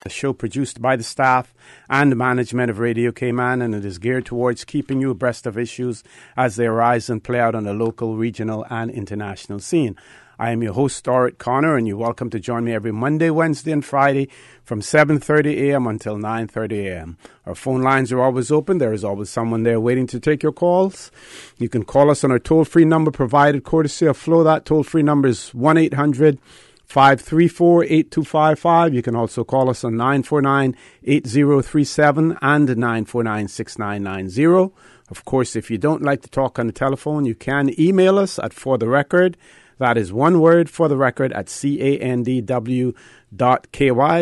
A show produced by the staff and management of Radio Cayman, and it is geared towards keeping you abreast of issues as they arise and play out on the local, regional, and international scene. I am your host, Dorrit Connor, and you're welcome to join me every Monday, Wednesday, and Friday from 7:30 a.m. until 9:30 a.m. Our phone lines are always open. There is always someone there waiting to take your calls. You can call us on our toll-free number provided courtesy of Flow. That toll-free number is 1-800-534-8255. You can also call us on 949-8037 and 949-6990. Of course, if you don't like to talk on the telephone, you can email us at For The Record. That is one word, For The Record, at candw.ky.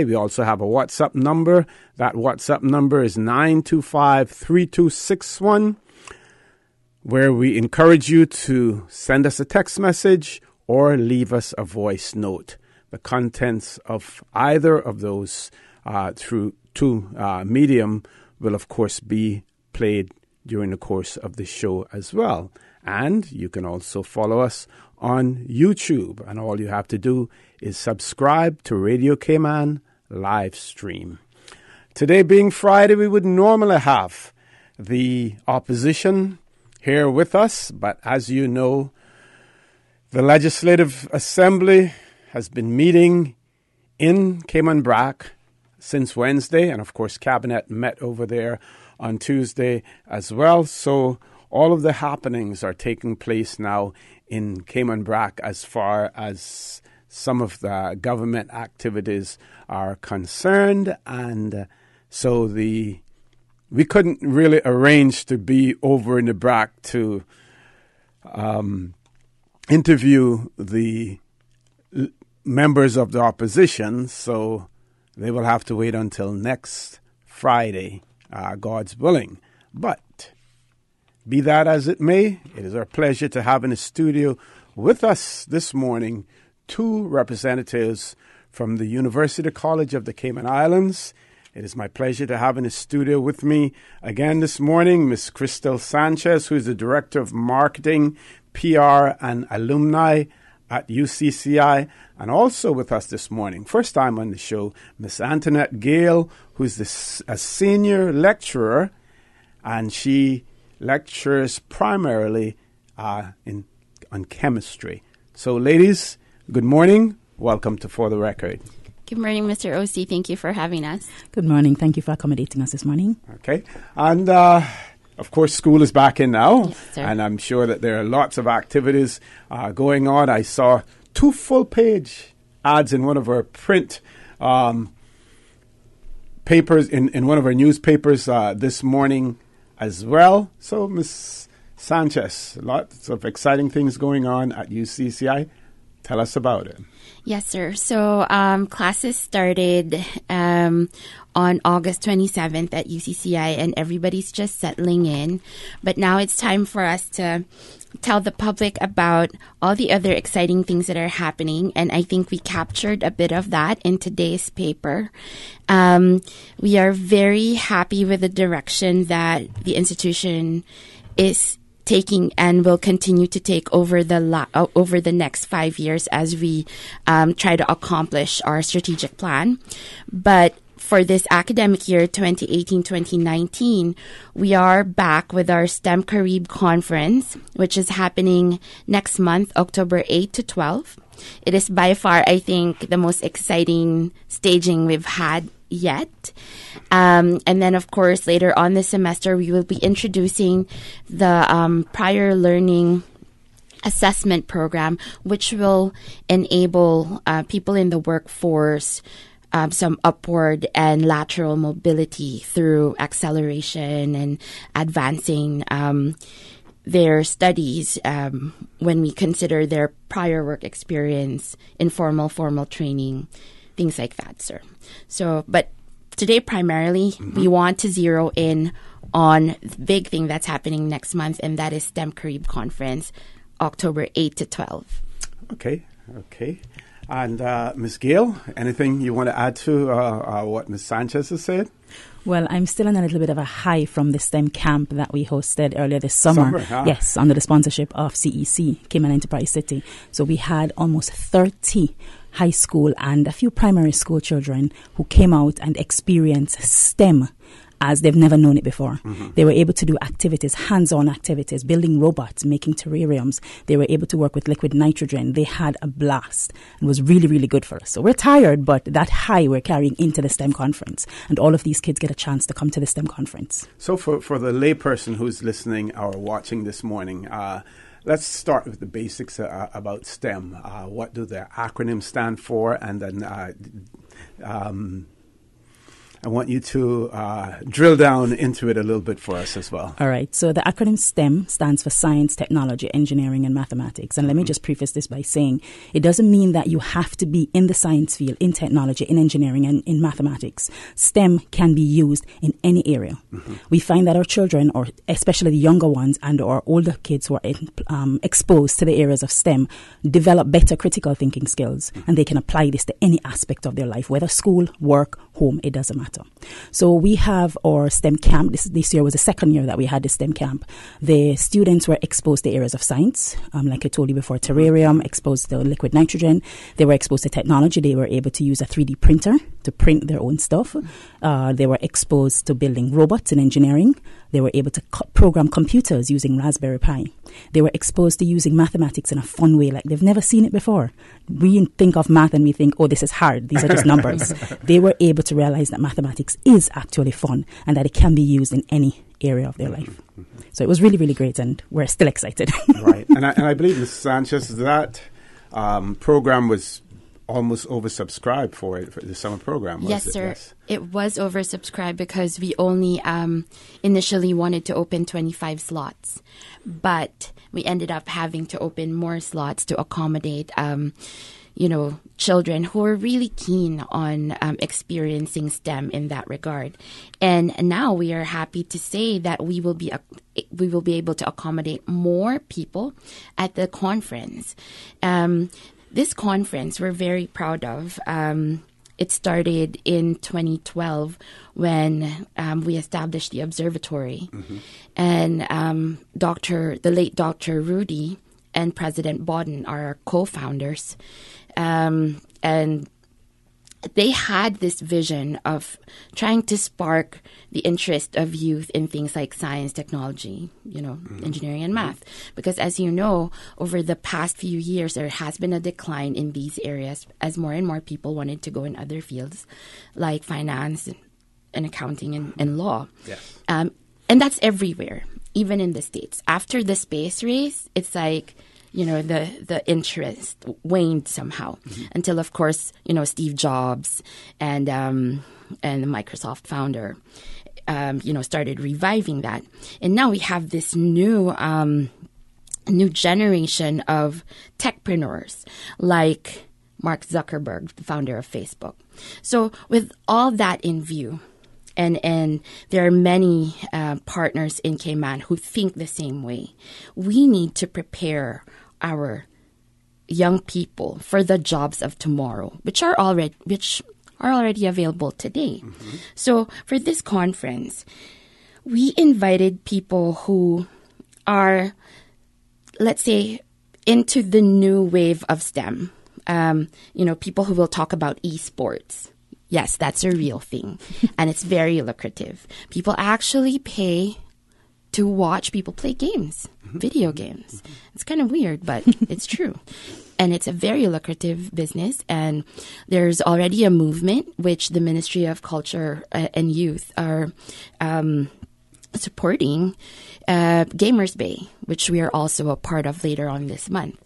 We also have a WhatsApp number. That WhatsApp number is 925-3261, where we encourage you to send us a text message or leave us a voice note. The contents of either of those through medium will, of course, be played during the course of the show as well. And you can also follow us on YouTube, and all you have to do is subscribe to Radio Cayman live stream. Today being Friday, we would normally have the opposition here with us, but as you know, the Legislative Assembly has been meeting in Cayman Brac since Wednesday, and of course Cabinet met over there on Tuesday as well. So all of the happenings are taking place now in Cayman Brac as far as some of the government activities are concerned. And so we couldn't really arrange to be over in the Brac to interview the members of the opposition. So they will have to wait until next Friday, God's willing. But be that as it may, it is our pleasure to have in the studio with us this morning two representatives from the University College of the Cayman Islands. It is my pleasure to have in the studio with me again this morning Ms. Crystal Sanchez, who is the Director of Marketing, PR, and Alumni at UCCI, and also with us this morning, first time on the show, Ms. Antoinette Gale, who is a senior lecturer, and she lectures primarily on chemistry. So, ladies, good morning. Welcome to For The Record. Good morning, Mr. O.C. Thank you for having us. Good morning. Thank you for accommodating us this morning. Okay. And, of course, school is back in now. Yes, sir. And I'm sure that there are lots of activities going on. I saw 2 full-page ads in one of our print papers, in one of our newspapers this morning as well. So, Ms. Sanchez, lots of exciting things going on at UCCI. Tell us about it. Yes, sir. So classes started on August 27th at UCCI, and everybody's just settling in. But now it's time for us to tell the public about all the other exciting things that are happening, and I think we captured a bit of that in today's paper. We are very happy with the direction that the institution is taking and will continue to take over the next 5 years as we try to accomplish our strategic plan. But for this academic year, 2018-2019, we are back with our STEM Carib Conference, which is happening next month, October 8 to 12. It is by far, I think, the most exciting staging we've had yet. And then, of course, later on this semester, we will be introducing the prior learning assessment program, which will enable people in the workforce some upward and lateral mobility through acceleration and advancing their studies when we consider their prior work experience, informal, formal training, things like that, sir. So, but today primarily we want to zero in on the big thing that's happening next month, and that is STEM Carib Conference, October 8 to 12. Okay. And Ms. Gale, anything you want to add to what Ms. Sanchez has said? Well, I'm still on a little bit of a high from the STEM camp that we hosted earlier this summer. Yes, under the sponsorship of CEC, Cayman Enterprise City. So we had almost 30 high school and a few primary school children who came out and experienced STEM as they've never known it before. They were able to do activities, hands-on activities, building robots, making terrariums. They were able to work with liquid nitrogen. They had a blast. It was really, really good for us. So we're tired, but that high we're carrying into the STEM conference. And all of these kids get a chance to come to the STEM conference. So for the layperson who's listening or watching this morning, let's start with the basics about STEM. What do the acronyms stand for? And then I want you to drill down into it a little bit for us as well. All right. So the acronym STEM stands for Science, Technology, Engineering, and Mathematics. And let me just preface this by saying it doesn't mean that you have to be in the science field, in technology, in engineering, and in mathematics. STEM can be used in any area. We find that our children, or especially the younger ones and our older kids who are exposed to the areas of STEM, develop better critical thinking skills. And they can apply this to any aspect of their life, whether school, work, home, it doesn't matter. So we have our STEM camp. This year was the second year that we had the STEM camp. The students were exposed to areas of science, like I told you before, terrarium, exposed to liquid nitrogen. They were exposed to technology. They were able to use a 3D printer to print their own stuff. They were exposed to building robots in engineering. They were able to program computers using Raspberry Pi. They were exposed to using mathematics in a fun way, like they've never seen it before. We think of math and we think, oh, this is hard. These are just numbers. They were able to realize that mathematics is actually fun and that it can be used in any area of their life. So it was really, really great, and we're still excited. Right. And I believe, Ms. Sanchez, that program was almost oversubscribed for the summer program. Yes, sir. Yes. It was oversubscribed because we only initially wanted to open 25 slots, but we ended up having to open more slots to accommodate, children who are really keen on experiencing STEM in that regard. And now we are happy to say that we will be able to accommodate more people at the conference. This conference we're very proud of. It started in 2012 when we established the observatory. And the late Dr. Rudy and President Bodden are our co-founders. And they had this vision of trying to spark the interest of youth in things like science, technology, engineering and math. Because as you know, over the past few years, there has been a decline in these areas as more and more people wanted to go in other fields like finance and accounting and law. Yes. And that's everywhere, even in the States. After the space race, it's like, the interest waned somehow until, of course, Steve Jobs and the Microsoft founder, started reviving that. And now we have this new generation of techpreneurs like Mark Zuckerberg, the founder of Facebook. So with all that in view, and there are many partners in Cayman who think the same way, we need to prepare our young people for the jobs of tomorrow, which are already available today. So for this conference, we invited people who are, let's say, into the new wave of STEM. People who will talk about esports. Yes, that's a real thing, and it's very lucrative. People actually pay to watch people play games, video games. It's kind of weird, but it's true. And it's a very lucrative business. And there's already a movement which the Ministry of Culture and Youth are supporting, Gamers Bay, which we are also a part of later on this month.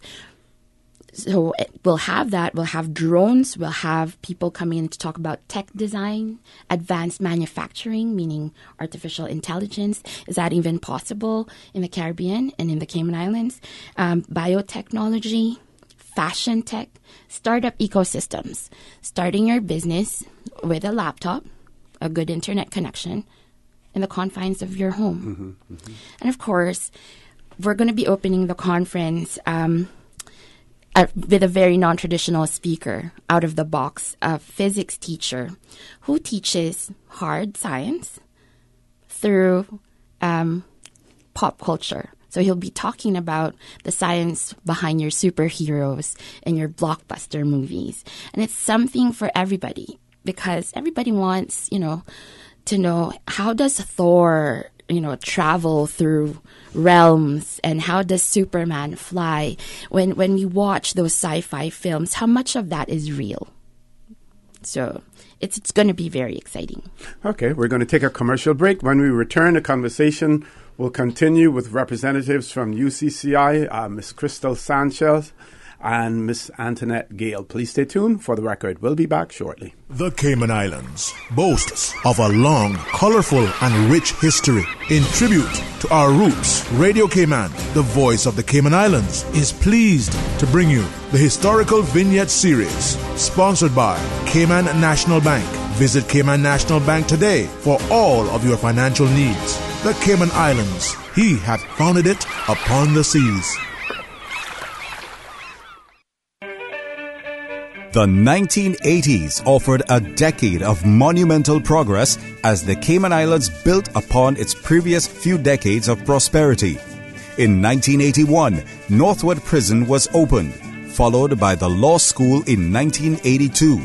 So we'll have that. We'll have drones. We'll have people coming in to talk about tech design, advanced manufacturing, meaning artificial intelligence. Is that even possible in the Caribbean and in the Cayman Islands? Biotechnology, fashion tech, startup ecosystems. Starting your business with a laptop, a good internet connection, in the confines of your home. And of course, we're going to be opening the conference with a very non-traditional speaker out of the box, a physics teacher who teaches hard science through pop culture, So he'll be talking about the science behind your superheroes and your blockbuster movies. And it's something for everybody because everybody wants, to know how does Thor, travel through realms and how does Superman fly? When we watch those sci-fi films, how much of that is real? So it's going to be very exciting. Okay, we're going to take a commercial break. When we return, the conversation will continue with representatives from UCCI, Ms. Crystal Sanchez and Miss Antoinette Gale. Please stay tuned for the record. We'll be back shortly. The Cayman Islands boasts of a long, colorful, and rich history. In tribute to our roots, Radio Cayman, the voice of the Cayman Islands, is pleased to bring you the historical vignette series, sponsored by Cayman National Bank. Visit Cayman National Bank today for all of your financial needs. The Cayman Islands, He hath founded it upon the seas. The 1980s offered a decade of monumental progress as the Cayman Islands built upon its previous few decades of prosperity. In 1981, Northwood Prison was opened, followed by the Law School in 1982.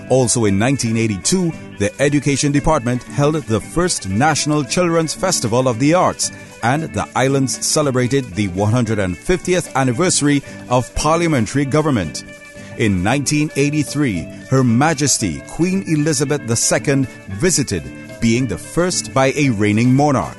Also in 1982, the Education Department held the first National Children's Festival of the Arts, and the islands celebrated the 150th anniversary of parliamentary government. In 1983, Her Majesty Queen Elizabeth II visited, being the first by a reigning monarch.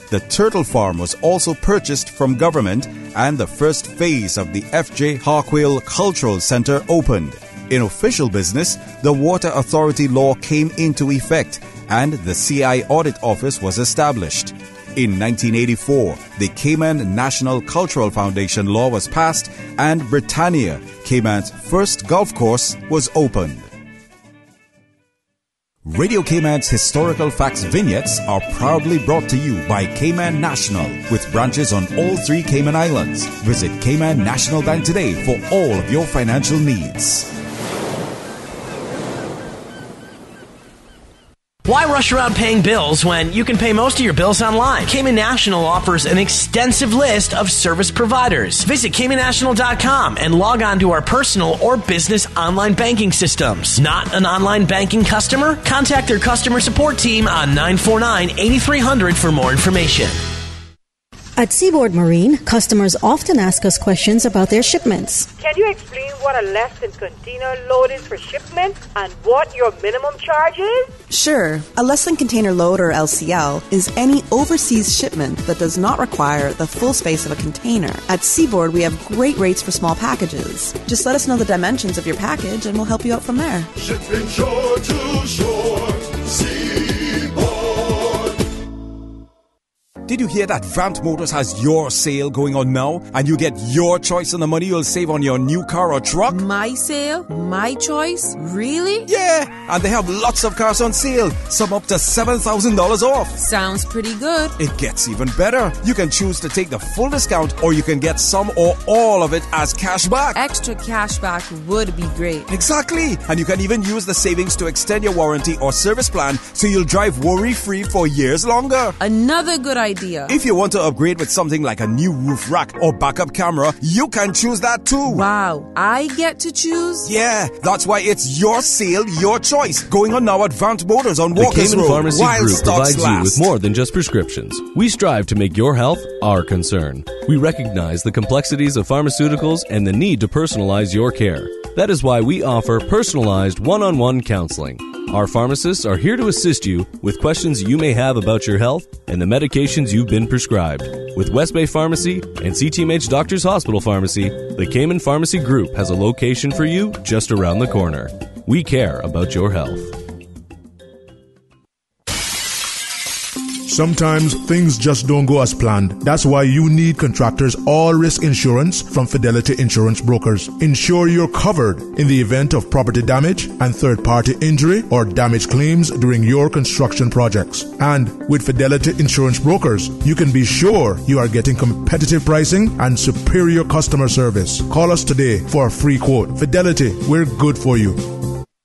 The turtle farm was also purchased from government, and the first phase of the F.J. Harquail Cultural Center opened. In official business, the Water Authority law came into effect, and the CI Audit Office was established. In 1984, the Cayman National Cultural Foundation law was passed, and Britannia, Cayman's first golf course, was opened. Radio Cayman's Historical Facts vignettes are proudly brought to you by Cayman National, with branches on all 3 Cayman Islands. Visit Cayman National Bank today for all of your financial needs. Why rush around paying bills when you can pay most of your bills online? Cayman National offers an extensive list of service providers. Visit CaymanNational.com and log on to our personal or business online banking systems. Not an online banking customer? Contact their customer support team on 949-8300 for more information. At Seaboard Marine, customers often ask us questions about their shipments. Can you explain what a less than container load is for shipment and what your minimum charge is? Sure. A less than container load, or LCL, is any overseas shipment that does not require the full space of a container. At Seaboard, we have great rates for small packages. Just let us know the dimensions of your package and we'll help you out from there. Shipping shore to shore, Seaboard. Did you hear that Vant Motors has your sale going on now? And you get your choice on the money you'll save on your new car or truck? My sale? My choice? Really? Yeah, and they have lots of cars on sale, some up to $7,000 off. Sounds pretty good. It gets even better. You can choose to take the full discount, or you can get some or all of it as cash back. Extra cash back would be great. Exactly. And you can even use the savings to extend your warranty or service plan so you'll drive worry-free for years longer. Another good idea. If you want to upgrade with something like a new roof rack or backup camera, you can choose that too. Wow, I get to choose? Yeah, that's why it's your sale, your choice. Going on now at Vant Motors on Walker's Road. The Cayman Pharmacy Group provides you with more than just prescriptions. We strive to make your health our concern. We recognize the complexities of pharmaceuticals and the need to personalize your care. That is why we offer personalized one-on-one counseling. Our pharmacists are here to assist you with questions you may have about your health and the medications you've been prescribed. With West Bay Pharmacy and CTMH Doctors Hospital Pharmacy, the Cayman Pharmacy Group has a location for you just around the corner. We care about your health. Sometimes things just don't go as planned. That's why you need Contractors All-Risk Insurance from Fidelity Insurance Brokers. Ensure you're covered in the event of property damage and third-party injury or damage claims during your construction projects. And with Fidelity Insurance Brokers, you can be sure you are getting competitive pricing and superior customer service. Call us today for a free quote. Fidelity, we're good for you.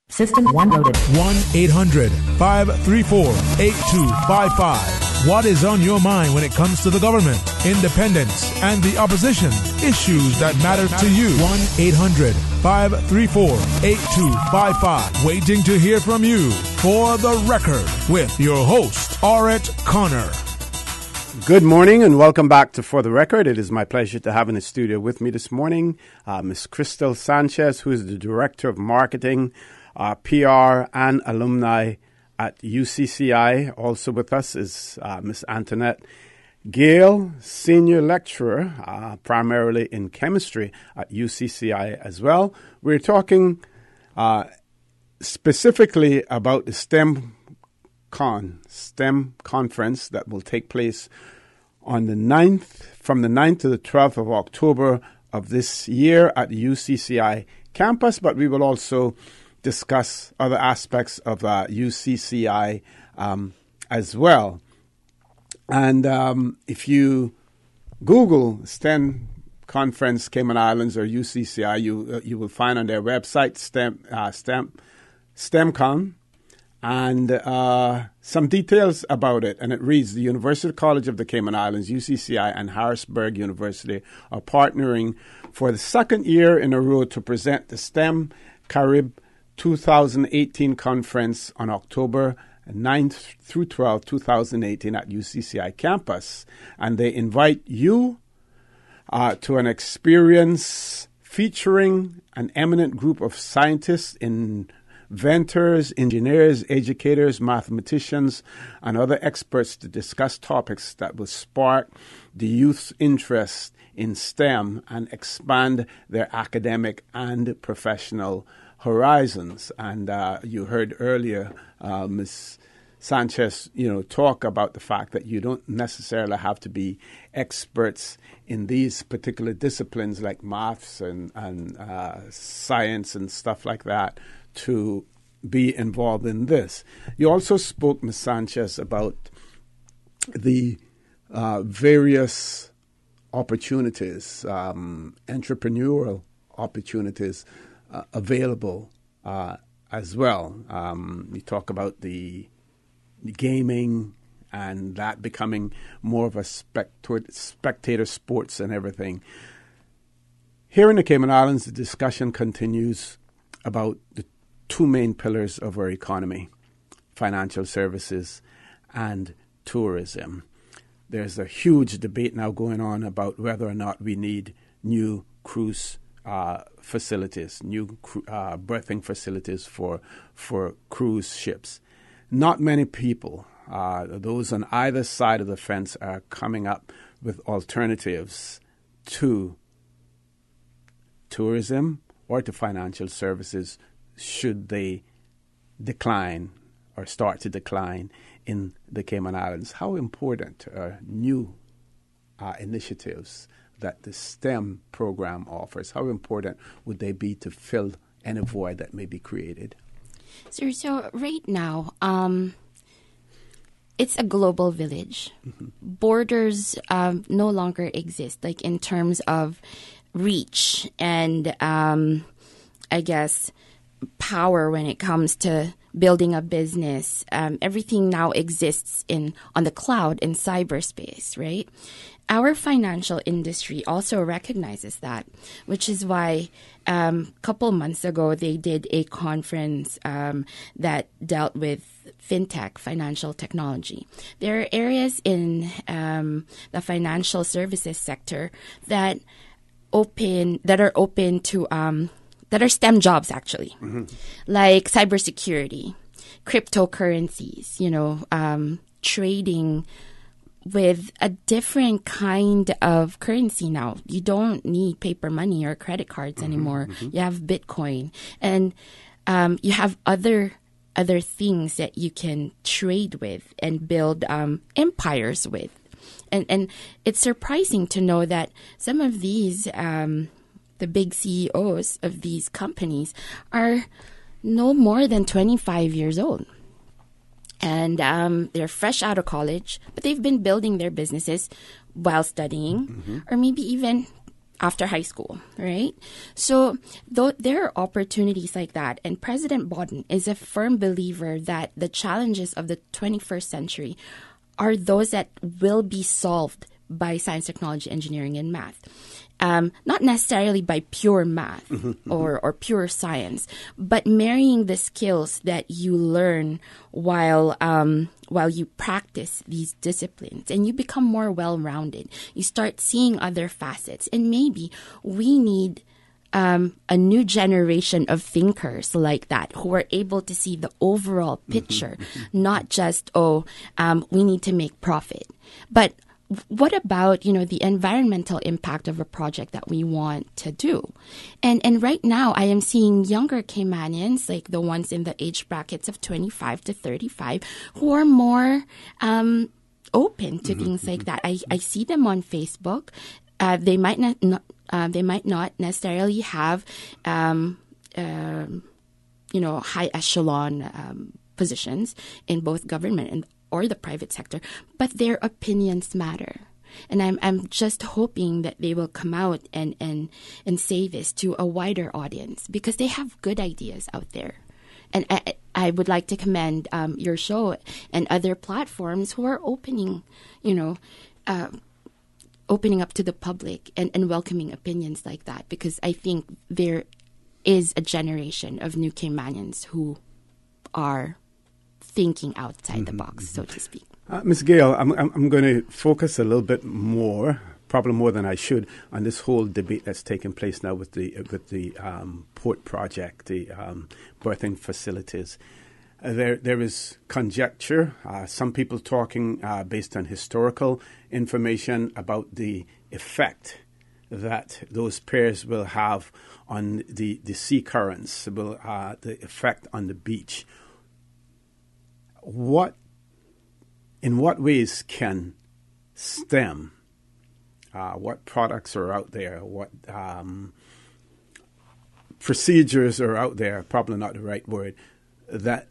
System 1 loaded. 1-800-534-8255. What is on your mind when it comes to the government, independence, and the opposition? Issues that matter to you. 1-800-534-8255. Waiting to hear from you. For the Record with your host, Orette Connor. Good morning and welcome back to For the Record. It is my pleasure to have in the studio with me this morning Ms. Crystal Sanchez, who is the Director of Marketing, PR and Alumni at UCCI. Also with us is Ms. Antoinette Gale, Senior Lecturer, primarily in Chemistry at UCCI as well. We're talking specifically about the STEM conference that will take place on the 9th, from the 9th to the 12th of October of this year at the UCCI campus, but we will also discuss other aspects of UCCI as well. And if you Google STEM Conference Cayman Islands or UCCI, you will find on their website STEMCon, and some details about it. And it reads, the University College of the Cayman Islands, UCCI, and Harrisburg University are partnering for the second year in a row to present the STEM Carib 2018 conference on October 9th through 12th, 2018 at UCCI campus. And they invite you to an experience featuring an eminent group of scientists, inventors, engineers, educators, mathematicians, and other experts to discuss topics that will spark the youth's interest in STEM and expand their academic and professional horizons. And you heard earlier Ms. Sanchez, talk about the fact that you don't necessarily have to be experts in these particular disciplines like maths and science and stuff like that to be involved in this. You also spoke, Ms. Sanchez, about the various opportunities, entrepreneurial opportunities available as well. You talk about the gaming and that becoming more of a spectator sports and everything. Here in the Cayman Islands, the discussion continues about the two main pillars of our economy, financial services and tourism. There's a huge debate now going on about whether or not we need new cruise facilities, new berthing facilities for cruise ships. Not many people, those on either side of the fence, are coming up with alternatives to tourism or to financial services should they decline or start to decline in the Cayman Islands. How important are new initiatives that the STEM program offers? How important would they be to fill any void that may be created? So right now, it's a global village. Mm-hmm. Borders no longer exist, like in terms of reach and, I guess, power when it comes to building a business. Everything now exists on the cloud in cyberspace, right? Our financial industry also recognizes that, which is why a couple months ago they did a conference that dealt with fintech, financial technology. There are areas in the financial services sector that are open to that are STEM jobs, actually, mm-hmm. like cybersecurity, cryptocurrencies, trading with a different kind of currency now. You don't need paper money or credit cards mm-hmm, anymore. Mm-hmm. You have Bitcoin, and you have other things that you can trade with and build empires with. And it's surprising to know that some of these the big CEOs of these companies are no more than 25 years old. And they're fresh out of college, but they've been building their businesses while studying, mm-hmm. or maybe even after high school, right? So there are opportunities like that. And President Biden is a firm believer that the challenges of the 21st century are those that will be solved by science, technology, engineering, and math. Not necessarily by pure math or pure science, but marrying the skills that you learn while you practice these disciplines, and you become more well-rounded. You start seeing other facets, and maybe we need a new generation of thinkers like that who are able to see the overall picture, not just, we need to make profit. But what about, the environmental impact of a project that we want to do? And right now, I am seeing younger Caymanians, like the ones in the age brackets of 25 to 35, who are more open to things like that. I see them on Facebook. They might not necessarily have, high echelon positions in both government or the private sector, but their opinions matter. And I'm just hoping that they will come out and say this to a wider audience, because they have good ideas out there. And I would like to commend your show and other platforms who are opening up to the public and welcoming opinions like that, because I think there is a generation of new Caymanians who are thinking outside the box, so to speak. Ms. Gale, I'm going to focus a little bit more, probably more than I should, on this whole debate that's taking place now with the port project, the birthing facilities. There is conjecture, some people talking based on historical information about the effect that those pairs will have on the sea currents, the effect on the beach. In what ways can STEM, what products are out there, what procedures are out there, probably not the right word, that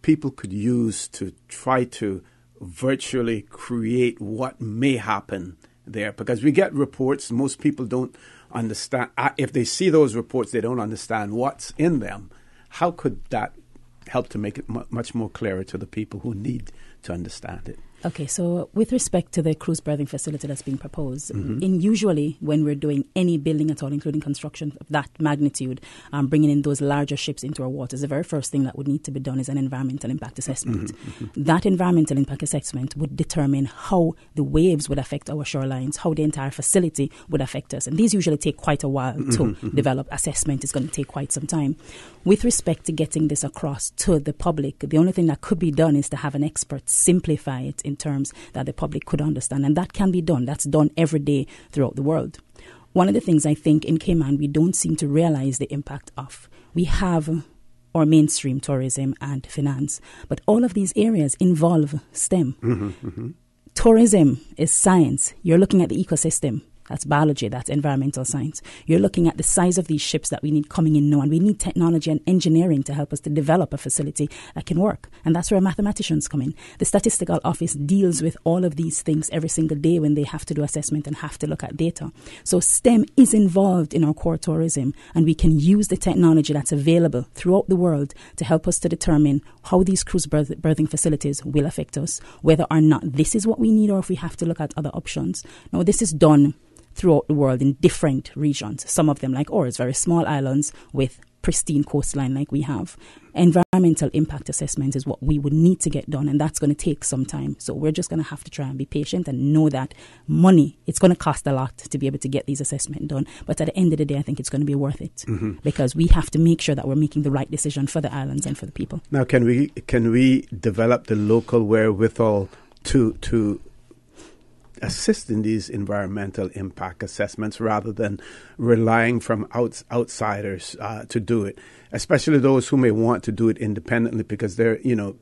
people could use to try to virtually create what may happen there? Because we get reports, most people don't understand. If they see those reports, they don't understand what's in them. How could that help to make it much more clearer to the people who need to understand it? Okay, so with respect to the cruise berthing facility that's being proposed, usually when we're doing any building at all, including construction of that magnitude, bringing in those larger ships into our waters, the very first thing that would need to be done is an environmental impact assessment. That environmental impact assessment would determine how the waves would affect our shorelines, how the entire facility would affect us. And these usually take quite a while to develop. Assessment is going to take quite some time. With respect to getting this across to the public, the only thing that could be done is to have an expert simplify it in terms that the public could understand. And that can be done. That's done every day throughout the world. One of the things I think in Cayman we don't seem to realize the impact of. We have our mainstream tourism and finance, but all of these areas involve STEM. Tourism is science. You're looking at the ecosystem. That's biology, that's environmental science. You're looking at the size of these ships that we need coming in now, and we need technology and engineering to help us to develop a facility that can work. And that's where mathematicians come in. The statistical office deals with all of these things every single day when they have to do assessment and have to look at data. So STEM is involved in our core tourism, and we can use the technology that's available throughout the world to help us to determine how these cruise birthing facilities will affect us, whether or not this is what we need or if we have to look at other options. Now, this is done throughout the world in different regions. Some of them, like ours, very small islands with pristine coastline like we have. Environmental impact assessment is what we would need to get done, and that's going to take some time. So we're just going to have to try and be patient and know that money, it's going to cost a lot to be able to get these assessments done. But at the end of the day, I think it's going to be worth it because we have to make sure that we're making the right decision for the islands and for the people. Now, can we develop the local wherewithal to assist in these environmental impact assessments rather than relying from outsiders to do it, especially those who may want to do it independently, because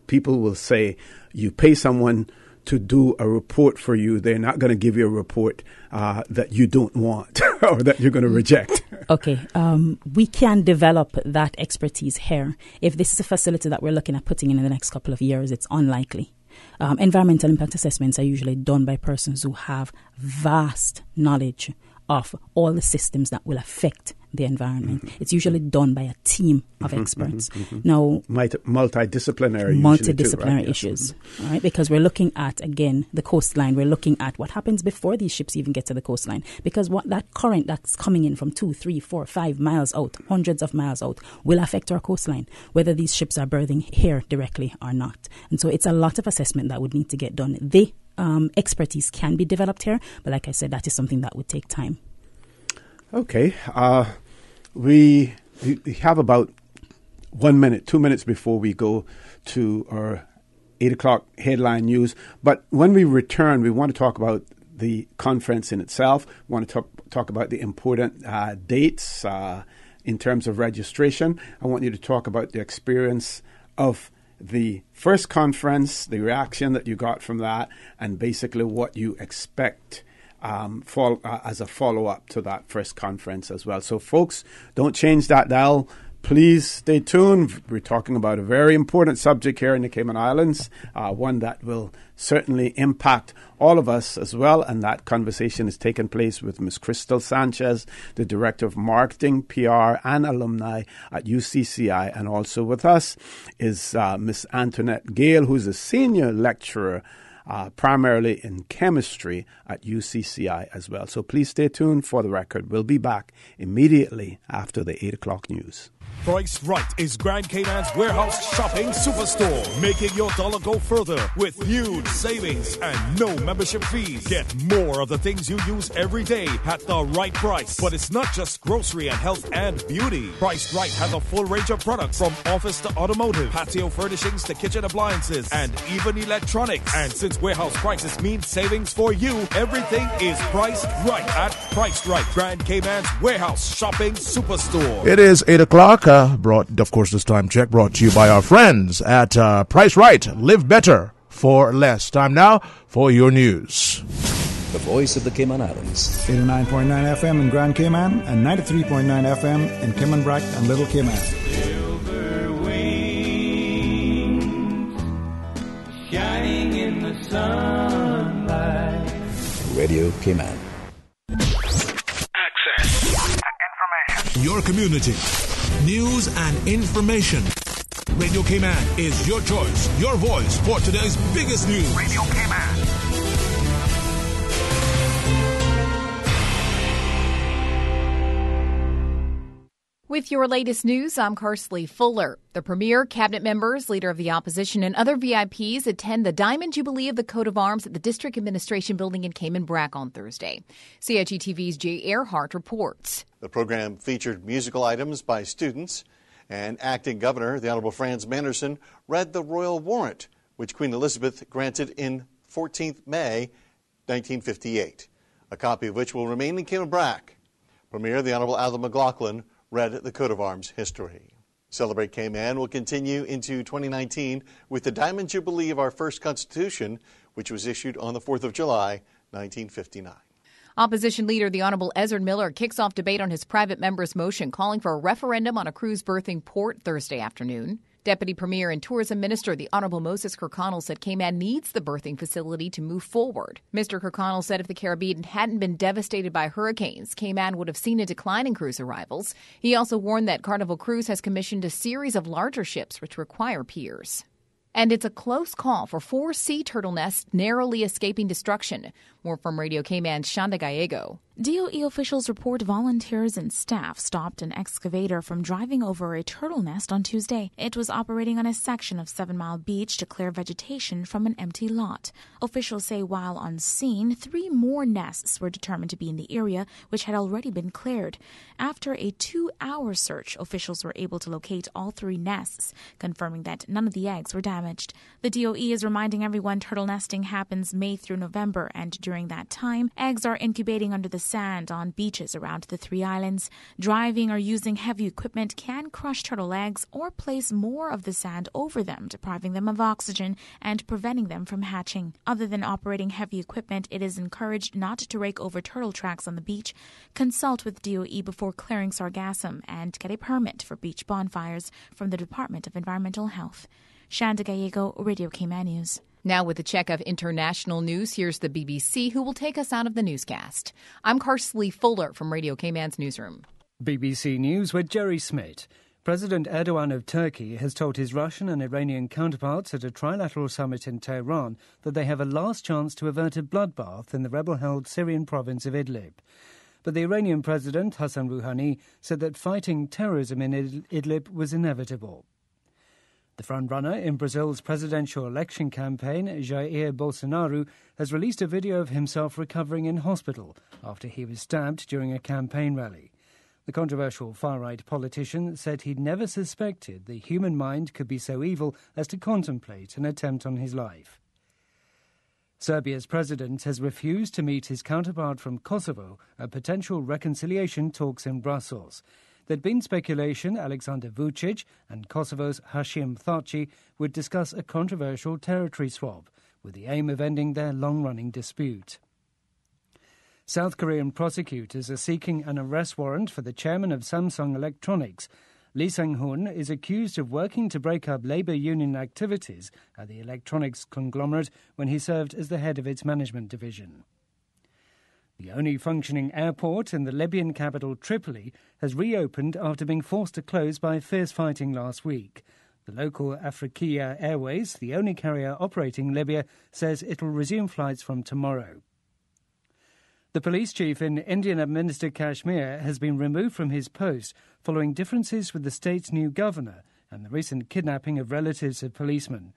people will say you pay someone to do a report for you. They're not going to give you a report that you don't want or that you're going to reject. Okay. We can develop that expertise here. If this is a facility that we're looking at putting in the next couple of years, it's unlikely. Environmental impact assessments are usually done by persons who have vast knowledge of all the systems that will affect the environment. It's usually done by a team of experts. Now, multidisciplinary issues, all right? Because we're looking at, again, the coastline. We're looking at what happens before these ships even get to the coastline. Because what that current that's coming in from 2, 3, 4, 5 miles out, hundreds of miles out, will affect our coastline, whether these ships are berthing here directly or not. And so it's a lot of assessment that would need to get done. The expertise can be developed here, but like I said, that is something that would take time. Okay. We have about 1 minute, 2 minutes before we go to our 8 o'clock headline news. But when we return, we want to talk about the conference in itself. We want to talk about the important dates in terms of registration. I want you to talk about the experience of the first conference, the reaction that you got from that, and basically what you expect as a follow-up to that first conference as well. So, folks, don't change that dial. Please stay tuned. We're talking about a very important subject here in the Cayman Islands, one that will certainly impact all of us as well. And that conversation is taking place with Ms. Crystal Sanchez, the Director of Marketing, PR, and Alumni at UCCI. And also with us is Ms. Antoinette Gale, who's a Senior Lecturer primarily in chemistry at UCCI as well. So please stay tuned for the record. We'll be back immediately after the 8 o'clock news. Price Right is Grand Cayman's warehouse shopping superstore, making your dollar go further with huge savings and no membership fees. Get more of the things you use every day at the right price. But it's not just grocery and health and beauty. Price Right has a full range of products from office to automotive, patio furnishings to kitchen appliances, and even electronics. And since warehouse prices mean savings for you, everything is priced right at Price Right, Grand Cayman's warehouse shopping superstore. It is 8 o'clock. Brought, of course, this time check brought to you by our friends at Price Right. Live better for less. Time now for your news. The voice of the Cayman Islands. 89.9 FM in Grand Cayman and 93.9 FM in Cayman Brac and Little Cayman. Silver wings shining in the sunlight. Radio Cayman. Access to information. Your community. News and information. Radio Cayman is your choice, your voice for today's biggest news. Radio Cayman. With your latest news, I'm Carsley Fuller. The Premier, cabinet members, leader of the opposition, and other VIPs attend the Diamond Jubilee of the Coat of Arms at the District Administration Building in Cayman Brac on Thursday. CIG-TV's Jay Earhart reports. The program featured musical items by students, and Acting Governor, the Honorable Franz Manderson, read the royal warrant, which Queen Elizabeth granted in 14th May 1958, a copy of which will remain in Cayman Brac. Premier, the Honorable Alan McLaughlin, read the Coat of Arms history. Celebrate Cayman will continue into 2019 with the Diamond Jubilee of our first Constitution, which was issued on the 4th of July, 1959. Opposition leader the Honorable Ezra Miller kicks off debate on his private member's motion calling for a referendum on a cruise berthing port Thursday afternoon. Deputy Premier and Tourism Minister the Honorable Moses Kirkconnell said Cayman needs the berthing facility to move forward. Mr. Kirkconnell said if the Caribbean hadn't been devastated by hurricanes, Cayman would have seen a decline in cruise arrivals. He also warned that Carnival Cruise has commissioned a series of larger ships which require piers. And it's a close call for 4 sea turtle nests narrowly escaping destruction. More from Radio Cayman's Shanda Gallego. DOE officials report volunteers and staff stopped an excavator from driving over a turtle nest on Tuesday. It was operating on a section of 7 Mile Beach to clear vegetation from an empty lot. Officials say while on scene, 3 more nests were determined to be in the area, which had already been cleared. After a 2-hour search, officials were able to locate all 3 nests, confirming that none of the eggs were damaged. The DOE is reminding everyone turtle nesting happens May through November, and during that time, eggs are incubating under the sand on beaches around the 3 islands. Driving or using heavy equipment can crush turtle eggs or place more of the sand over them, depriving them of oxygen and preventing them from hatching. Other than operating heavy equipment, it is encouraged not to rake over turtle tracks on the beach. Consult with DOE before clearing sargassum and get a permit for beach bonfires from the Department of Environmental Health. Shanda Gallego, Radio Cayman News. Now with a check of international news, here's the BBC, who will take us out of the newscast. I'm Carsley Fuller from Radio Cayman's newsroom. BBC News with Jerry Smith. President Erdogan of Turkey has told his Russian and Iranian counterparts at a trilateral summit in Tehran that they have a last chance to avert a bloodbath in the rebel-held Syrian province of Idlib. But the Iranian President, Hassan Rouhani, said that fighting terrorism in Idlib was inevitable. The frontrunner in Brazil's presidential election campaign, Jair Bolsonaro, has released a video of himself recovering in hospital after he was stabbed during a campaign rally. The controversial far-right politician said he'd never suspected the human mind could be so evil as to contemplate an attempt on his life. Serbia's president has refused to meet his counterpart from Kosovo at potential reconciliation talks in Brussels. There'd been speculation Aleksandar Vučić and Kosovo's Hashim Thaçi would discuss a controversial territory swap with the aim of ending their long-running dispute. South Korean prosecutors are seeking an arrest warrant for the chairman of Samsung Electronics. Lee Sang-hoon is accused of working to break up labour union activities at the electronics conglomerate when he served as the head of its management division. The only functioning airport in the Libyan capital Tripoli has reopened after being forced to close by fierce fighting last week. The local Afriqiya Airways, the only carrier operating Libya, says it will resume flights from tomorrow. The police chief in Indian-administered Kashmir has been removed from his post following differences with the state's new governor and the recent kidnapping of relatives of policemen.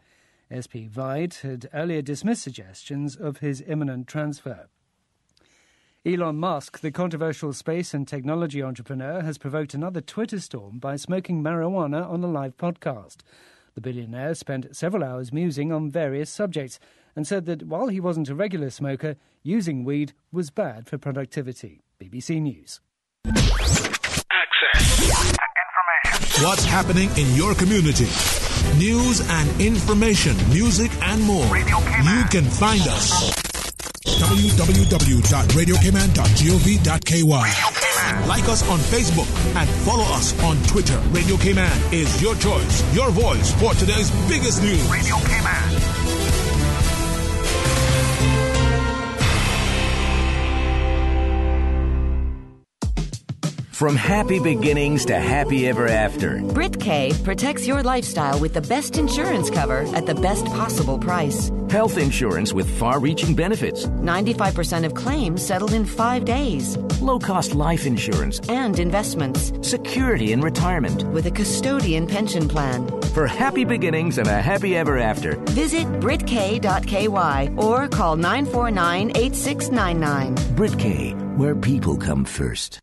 SP Vaid had earlier dismissed suggestions of his imminent transfer. Elon Musk, the controversial space and technology entrepreneur, has provoked another Twitter storm by smoking marijuana on a live podcast. The billionaire spent several hours musing on various subjects and said that while he wasn't a regular smoker, using weed was bad for productivity. BBC News. Access. Information. What's happening in your community? News and information, music and more. You can find us. www.radiocayman.gov.ky. Like us on Facebook and follow us on Twitter. Radio Cayman is your choice, your voice for today's biggest news. Radio Cayman. From happy beginnings to happy ever after, BritK protects your lifestyle with the best insurance cover at the best possible price. Health insurance with far-reaching benefits. 95% of claims settled in 5 days. Low-cost life insurance. And investments. Security in retirement. With a custodian pension plan. For happy beginnings and a happy ever after, visit BritK.ky or call 949-8699. BritK, where people come first.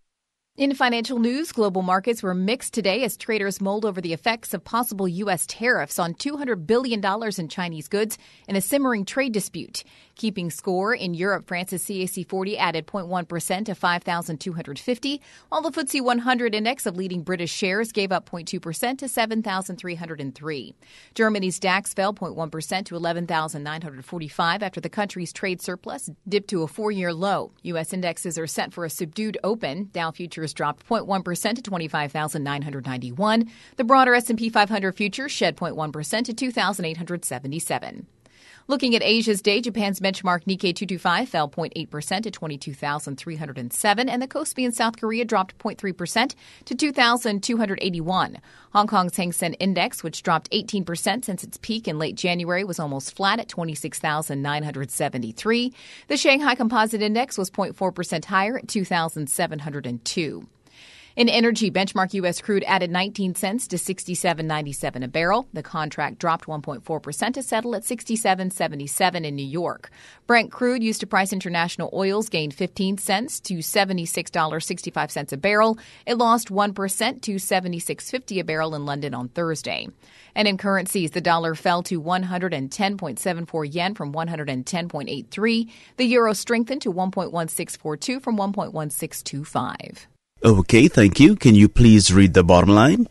In financial news, global markets were mixed today as traders mulled over the effects of possible U.S. tariffs on $200 billion in Chinese goods in a simmering trade dispute. Keeping score in Europe, France's CAC 40 added 0.1% to 5,250, while the FTSE 100 index of leading British shares gave up 0.2% to 7,303. Germany's DAX fell 0.1% to 11,945 after the country's trade surplus dipped to a 4-year low. U.S. indexes are set for a subdued open. Dow futures dropped 0.1% to 25,991. The broader S&P 500 futures shed 0.1% to 2,877. Looking at Asia's day, Japan's benchmark Nikkei 225 fell 0.8% to 22,307, and the Kospi in South Korea dropped 0.3% to 2,281. Hong Kong's Hang Seng Index, which dropped 18% since its peak in late January, was almost flat at 26,973. The Shanghai Composite Index was 0.4% higher at 2,702. In energy, benchmark U.S. crude added 19 cents to $67.97 a barrel. The contract dropped 1.4% to settle at $67.77 in New York. Brent crude used to price international oils gained 15 cents to $76.65 a barrel. It lost 1% to $76.50 a barrel in London on Thursday. And in currencies, the dollar fell to 110.74 yen from 110.83. The euro strengthened to 1.1642 from 1.1625. Okay, thank you. Can you please read the bottom line?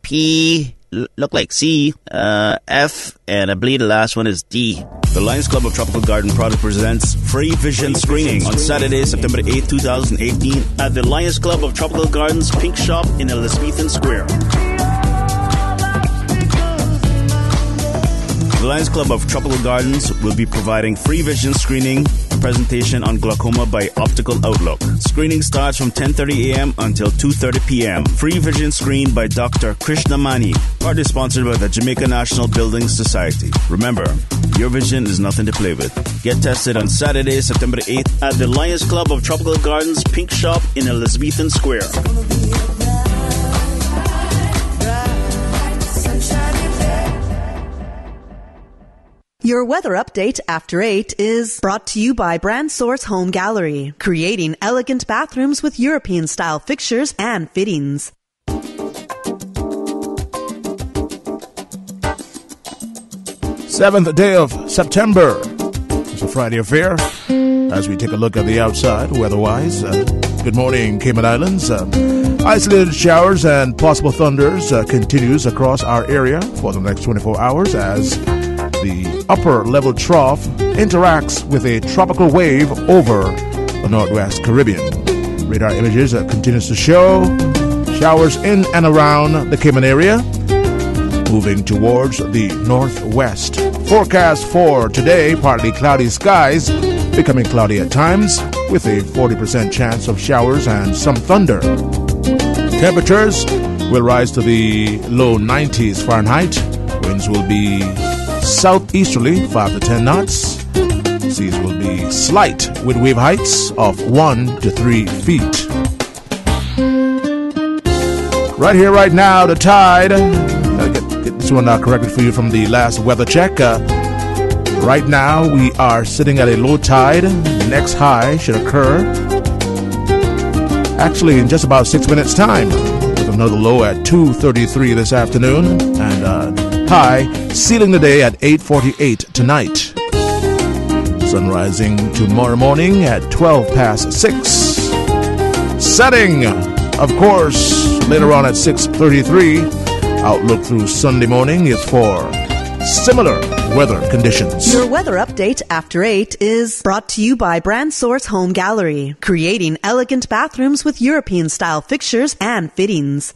P, look like C, F, and I believe the last one is D. The Lions Club of Tropical Garden Product presents free vision screening on Saturday, September 8, 2018 at the Lions Club of Tropical Gardens Pink Shop in Elizabethan Square. The Lions Club of Tropical Gardens will be providing free vision screening presentation on glaucoma by Optical Outlook. Screening starts from 10:30 a.m. until 2:30 p.m. Free vision screen by Dr. Krishnamani. Partly sponsored by the Jamaica National Building Society. Remember, your vision is nothing to play with. Get tested on Saturday, September 8th at the Lions Club of Tropical Gardens Pink Shop in Elizabethan Square. Your weather update after 8 is brought to you by Brand Source Home Gallery, creating elegant bathrooms with European-style fixtures and fittings. 7th day of September. It's a Friday affair. As we take a look at the outside, weather-wise, good morning, Cayman Islands. Isolated showers and possible thunders continues across our area for the next 24 hours as the upper level trough interacts with a tropical wave over the Northwest Caribbean. Radar images continues to show showers in and around the Cayman area, moving towards the northwest. Forecast for today, partly cloudy skies, becoming cloudy at times, with a 40% chance of showers and some thunder. Temperatures will rise to the low 90s Fahrenheit. Winds will be southeasterly, 5 to 10 knots. Seas will be slight with wave heights of 1 to 3 feet. Right here, right now, the tide. Get this one corrected for you from the last weather check. Right now, we are sitting at a low tide. The next high should occur actually in just about 6 minutes' time, with another low at 2:33 this afternoon, and high sealing the day at 8:48 tonight. Sun rising tomorrow morning at 12 past 6. Setting, of course, later on at 6:33. Outlook through Sunday morning is for similar weather conditions. Your weather update after 8 is brought to you by Brand Source Home Gallery, creating elegant bathrooms with European-style fixtures and fittings.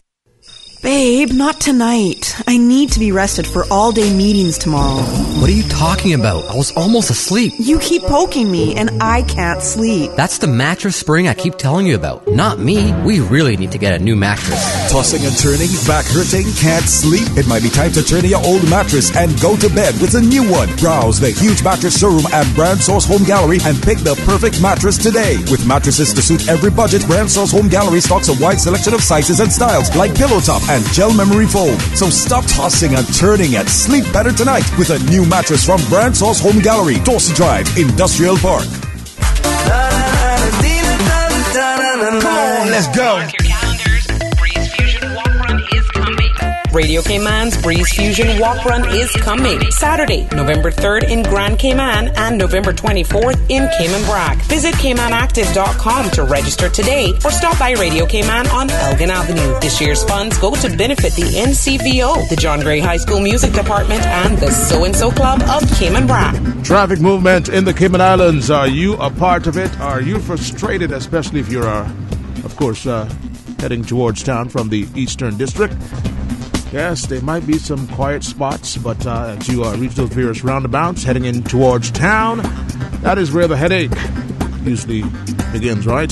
Babe, not tonight. I need to be rested for all-day meetings tomorrow. What are you talking about? I was almost asleep. You keep poking me, and I can't sleep. That's the mattress spring I keep telling you about. Not me. We really need to get a new mattress. Tossing and turning, back hurting, can't sleep? It might be time to turn in your old mattress and go to bed with a new one. Browse the huge mattress showroom at Brand Source Home Gallery and pick the perfect mattress today. With mattresses to suit every budget, Brand Source Home Gallery stocks a wide selection of sizes and styles like pillow top and gel memory foam. So stop tossing and turning and sleep better tonight with a new mattress from Brand Source Home Gallery, Dorsey Drive, Industrial Park. Come on, let's go. Radio Cayman's Breeze Fusion Walk Run is coming Saturday, November 3rd in Grand Cayman and November 24th in Cayman Brac. Visit CaymanActive.com to register today or stop by Radio Cayman on Elgin Avenue. This year's funds go to benefit the NCVO, the John Gray High School Music Department, and the So-and-So Club of Cayman Brac. Traffic movement in the Cayman Islands. Are you a part of it? Are you frustrated, especially if you're, of course, heading towards town from the Eastern District? Yes, there might be some quiet spots, but as you reach those various roundabouts heading in towards town, that is where the headache usually begins, right?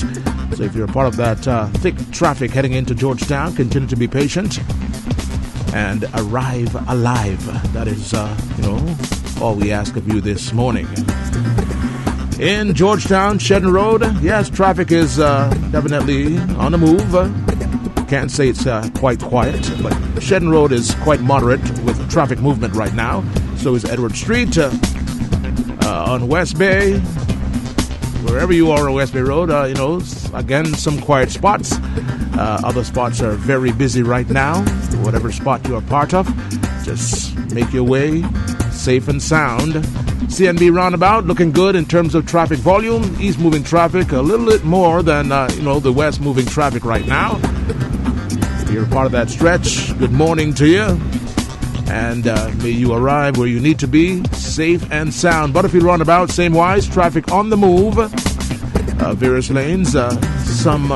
So if you're a part of that thick traffic heading into Georgetown, continue to be patient and arrive alive. That is, all we ask of you this morning. In Georgetown, Shedden Road, yes, traffic is definitely on the move. Can't say it's quite quiet, but Shedden Road is quite moderate with traffic movement right now. So is Edward Street. On West Bay, wherever you are on West Bay Road, again, some quiet spots. Other spots are very busy right now. Whatever spot you are part of, just make your way safe and sound. CNB roundabout looking good in terms of traffic volume. East moving traffic a little bit more than the west moving traffic right now. If you're part of that stretch, good morning to you, and may you arrive where you need to be safe and sound. Butterfield roundabout, same wise, traffic on the move. Various lanes, some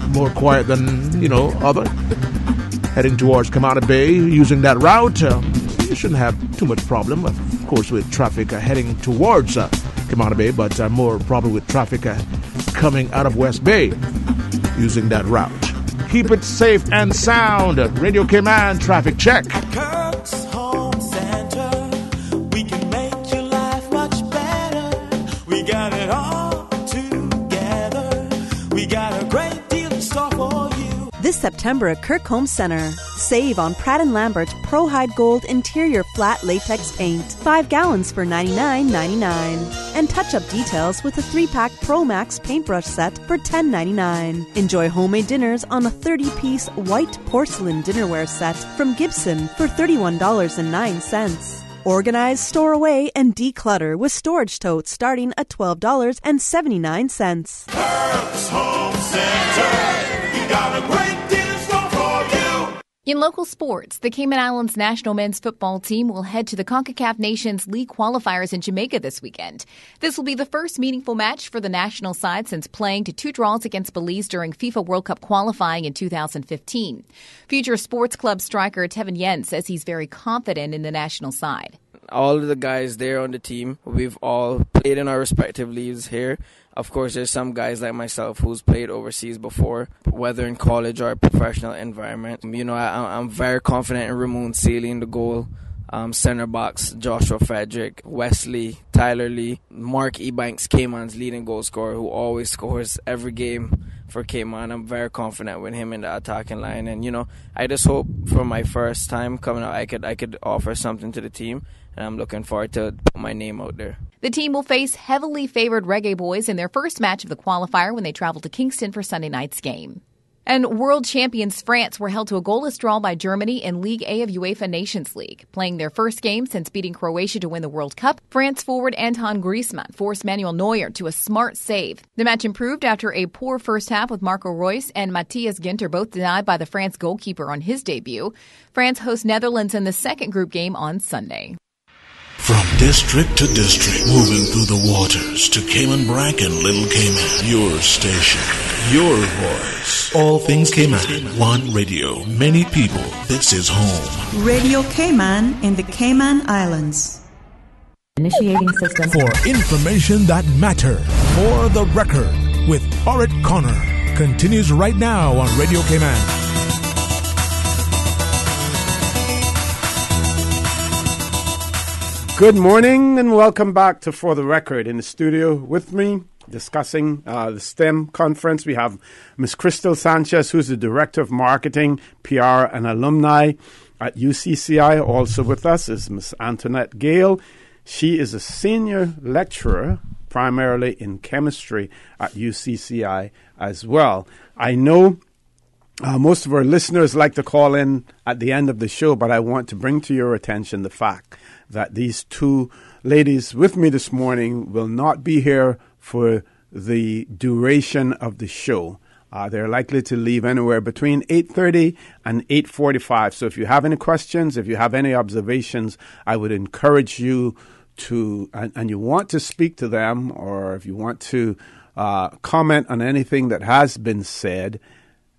more quiet than other. Heading towards Kamada Bay, using that route, you shouldn't have too much problem. Of course, with traffic heading towards Camana Bay, but more probably with traffic coming out of West Bay using that route. Keep it safe and sound. Radio Cayman traffic check. Kirk's Home Center, we can make your life much better. We got it all together. We got a great deal in store for you. This September at Kirk Home Center, save on Pratt & Lambert Pro Hide Gold Interior Flat Latex Paint. 5 gallons for $99.99. And touch-up details with a 3-pack Pro Max paintbrush set for $10.99. Enjoy homemade dinners on a 30-piece white porcelain dinnerware set from Gibson for $31.09. Organize, store away, and declutter with storage totes starting at $12.79. Kirk's Home Center. You got a great deal in store for you. In local sports, the Cayman Islands national men's football team will head to the CONCACAF Nations League qualifiers in Jamaica this weekend. This will be the first meaningful match for the national side since playing to 2 draws against Belize during FIFA World Cup qualifying in 2015. Future Sports Club striker Tevin Yen says he's very confident in the national side. All of the guys there on the team, we've all played in our respective leagues here. Of course, there's some guys like myself who's played overseas before, whether in college or a professional environment. You know, I'm very confident in Ramon Sealy in the goal, center backs Joshua Frederick, Wesley, Tyler Lee, Mark Ebanks, Cayman's leading goal scorer, who always scores every game for Cayman. I'm very confident with him in the attacking line, and you know, I just hope for my first time coming out, I could offer something to the team, and I'm looking forward to put my name out there. The team will face heavily favored Reggae Boys in their first match of the qualifier when they travel to Kingston for Sunday night's game. And world champions France were held to a goalless draw by Germany in League A of UEFA Nations League. Playing their first game since beating Croatia to win the World Cup, France forward Anton Griezmann forced Manuel Neuer to a smart save. The match improved after a poor first half with Marco Reus and Matthias Ginter both denied by the France goalkeeper on his debut. France hosts Netherlands in the second group game on Sunday. From district to district, moving through the waters to Cayman Brack and Little Cayman. Your station, your voice. All things Cayman. One radio, many people. This is home. Radio Cayman in the Cayman Islands. Initiating system. For information that matter. For the record with Orit Connor. Continues right now on Radio Cayman. Good morning and welcome back to For the Record. In the studio with me discussing the STEM conference, we have Ms. Crystal Sanchez, who's the Director of Marketing, PR and Alumni at UCCI. Also with us is Ms. Antoinette Gale. She is a Senior Lecturer, primarily in Chemistry at UCCI as well. I know most of our listeners like to call in at the end of the show, but I want to bring to your attention the fact that these two ladies with me this morning will not be here for the duration of the show. They're likely to leave anywhere between 8:30 and 8:45. So if you have any questions, if you have any observations, I would encourage you to, and you want to speak to them, or if you want to comment on anything that has been said,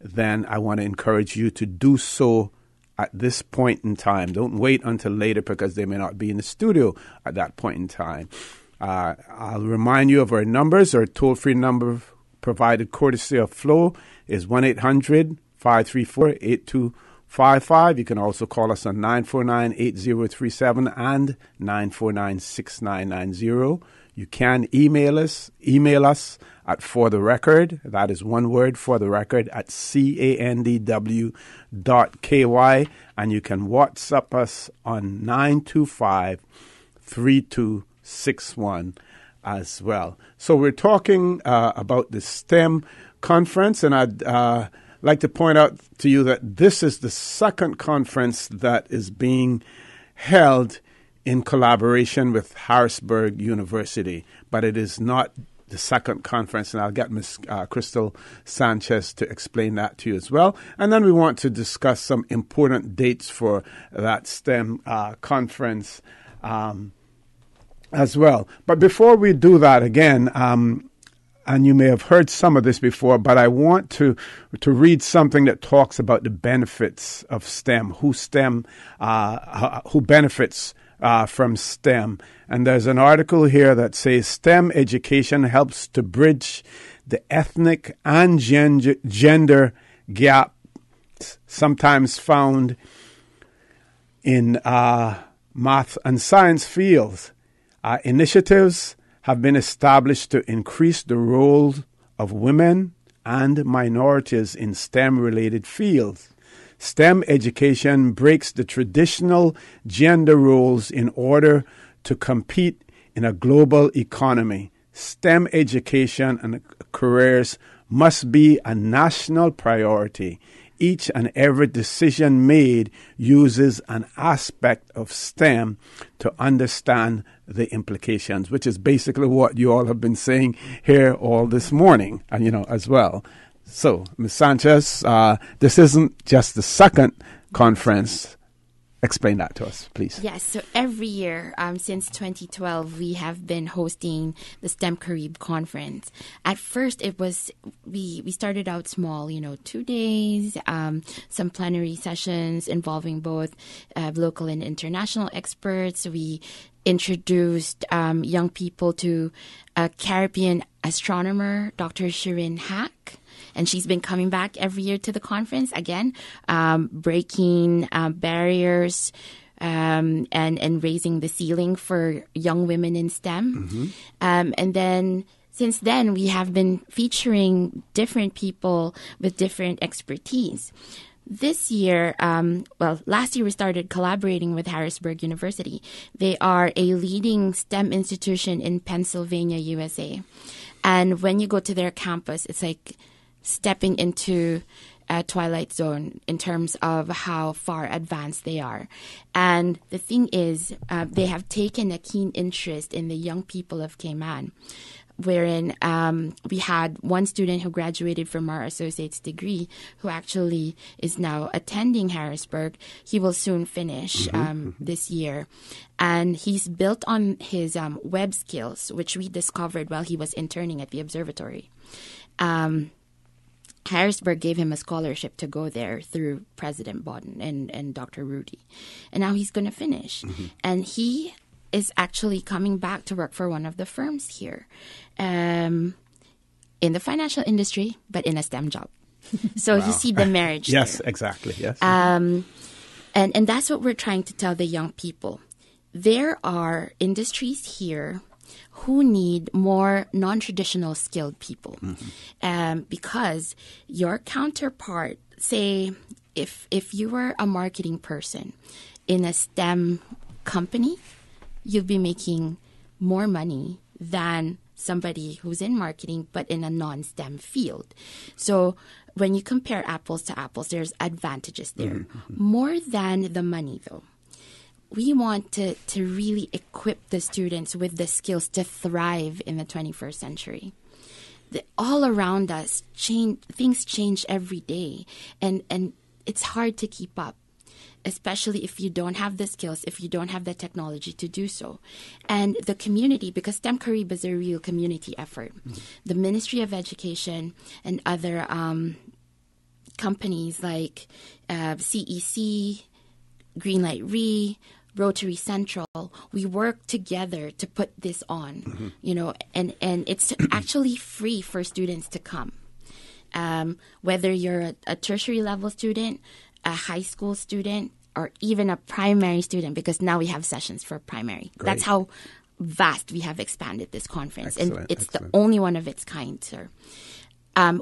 then I want to encourage you to do so at this point in time. Don't wait until later because they may not be in the studio at that point in time. I'll remind you of our numbers. Our toll-free number provided courtesy of Flo is 1-800-534-8255. You can also call us on 949-8037 and 949-6990. You can email us at For the Record. That is one word, For the Record, at CANDW.KY. And you can WhatsApp us on 925-3261 as well. So we're talking about the STEM conference, and I'd like to point out to you that this is the second conference that is being held in collaboration with Harrisburg University, but it is not the second conference, and I'll get Ms. Crystal Sanchez to explain that to you as well. And then we want to discuss some important dates for that STEM conference as well. But before we do that, again, and you may have heard some of this before, but I want to read something that talks about the benefits of STEM, who benefits from STEM. And there's an article here that says STEM education helps to bridge the ethnic and gender gap sometimes found in math and science fields. Initiatives have been established to increase the role of women and minorities in STEM-related fields. STEM education breaks the traditional gender roles in order to compete in a global economy. STEM education and careers must be a national priority. Each and every decision made uses an aspect of STEM to understand the implications, which is basically what you all have been saying here all this morning, as well. So, Ms. Sanchez, this isn't just the second conference. Explain that to us, please. Yes, so every year since 2012, we have been hosting the STEM Carib Conference. At first, it was we started out small, 2 days, some plenary sessions involving both local and international experts. We introduced young people to a Caribbean astronomer, Dr. Shirin Hack. And she's been coming back every year to the conference, again, breaking barriers and raising the ceiling for young women in STEM. And then since then, we have been featuring different people with different expertise. This year, last year we started collaborating with Harrisburg University. They are a leading STEM institution in Pennsylvania, USA. And when you go to their campus, it's like stepping into a twilight zone in terms of how far advanced they are. And the thing is, they have taken a keen interest in the young people of Cayman, wherein we had one student who graduated from our associate's degree who actually is now attending Harrisburg. He will soon finish this year. And he's built on his web skills, which we discovered while he was interning at the observatory. Harrisburg gave him a scholarship to go there through President Bodden and Dr. Rudy. And now he's going to finish. And he is actually coming back to work for one of the firms here in the financial industry, but in a STEM job. So you see the marriage Yes, there. exactly. Yes. And that's what we're trying to tell the young people. There are industries here who need more non-traditional skilled people. Because your counterpart, say, if you were a marketing person in a STEM company, you'll be making more money than somebody who's in marketing but in a non-STEM field. So when you compare apples to apples, there's advantages there. More than the money, though. We want to really equip the students with the skills to thrive in the 21st century. All around us, things change every day, and it's hard to keep up, especially if you don't have the skills, if you don't have the technology to do so. And the community, because STEM Carib is a real community effort, the Ministry of Education and other companies like CEC, Greenlight Re, Rotary Central, we work together to put this on, and it's actually free for students to come. Whether you're a tertiary level student, a high school student, or even a primary student, because now we have sessions for primary. Great. That's how vast we have expanded this conference. Excellent, and it's excellent. the only one of its kind, sir.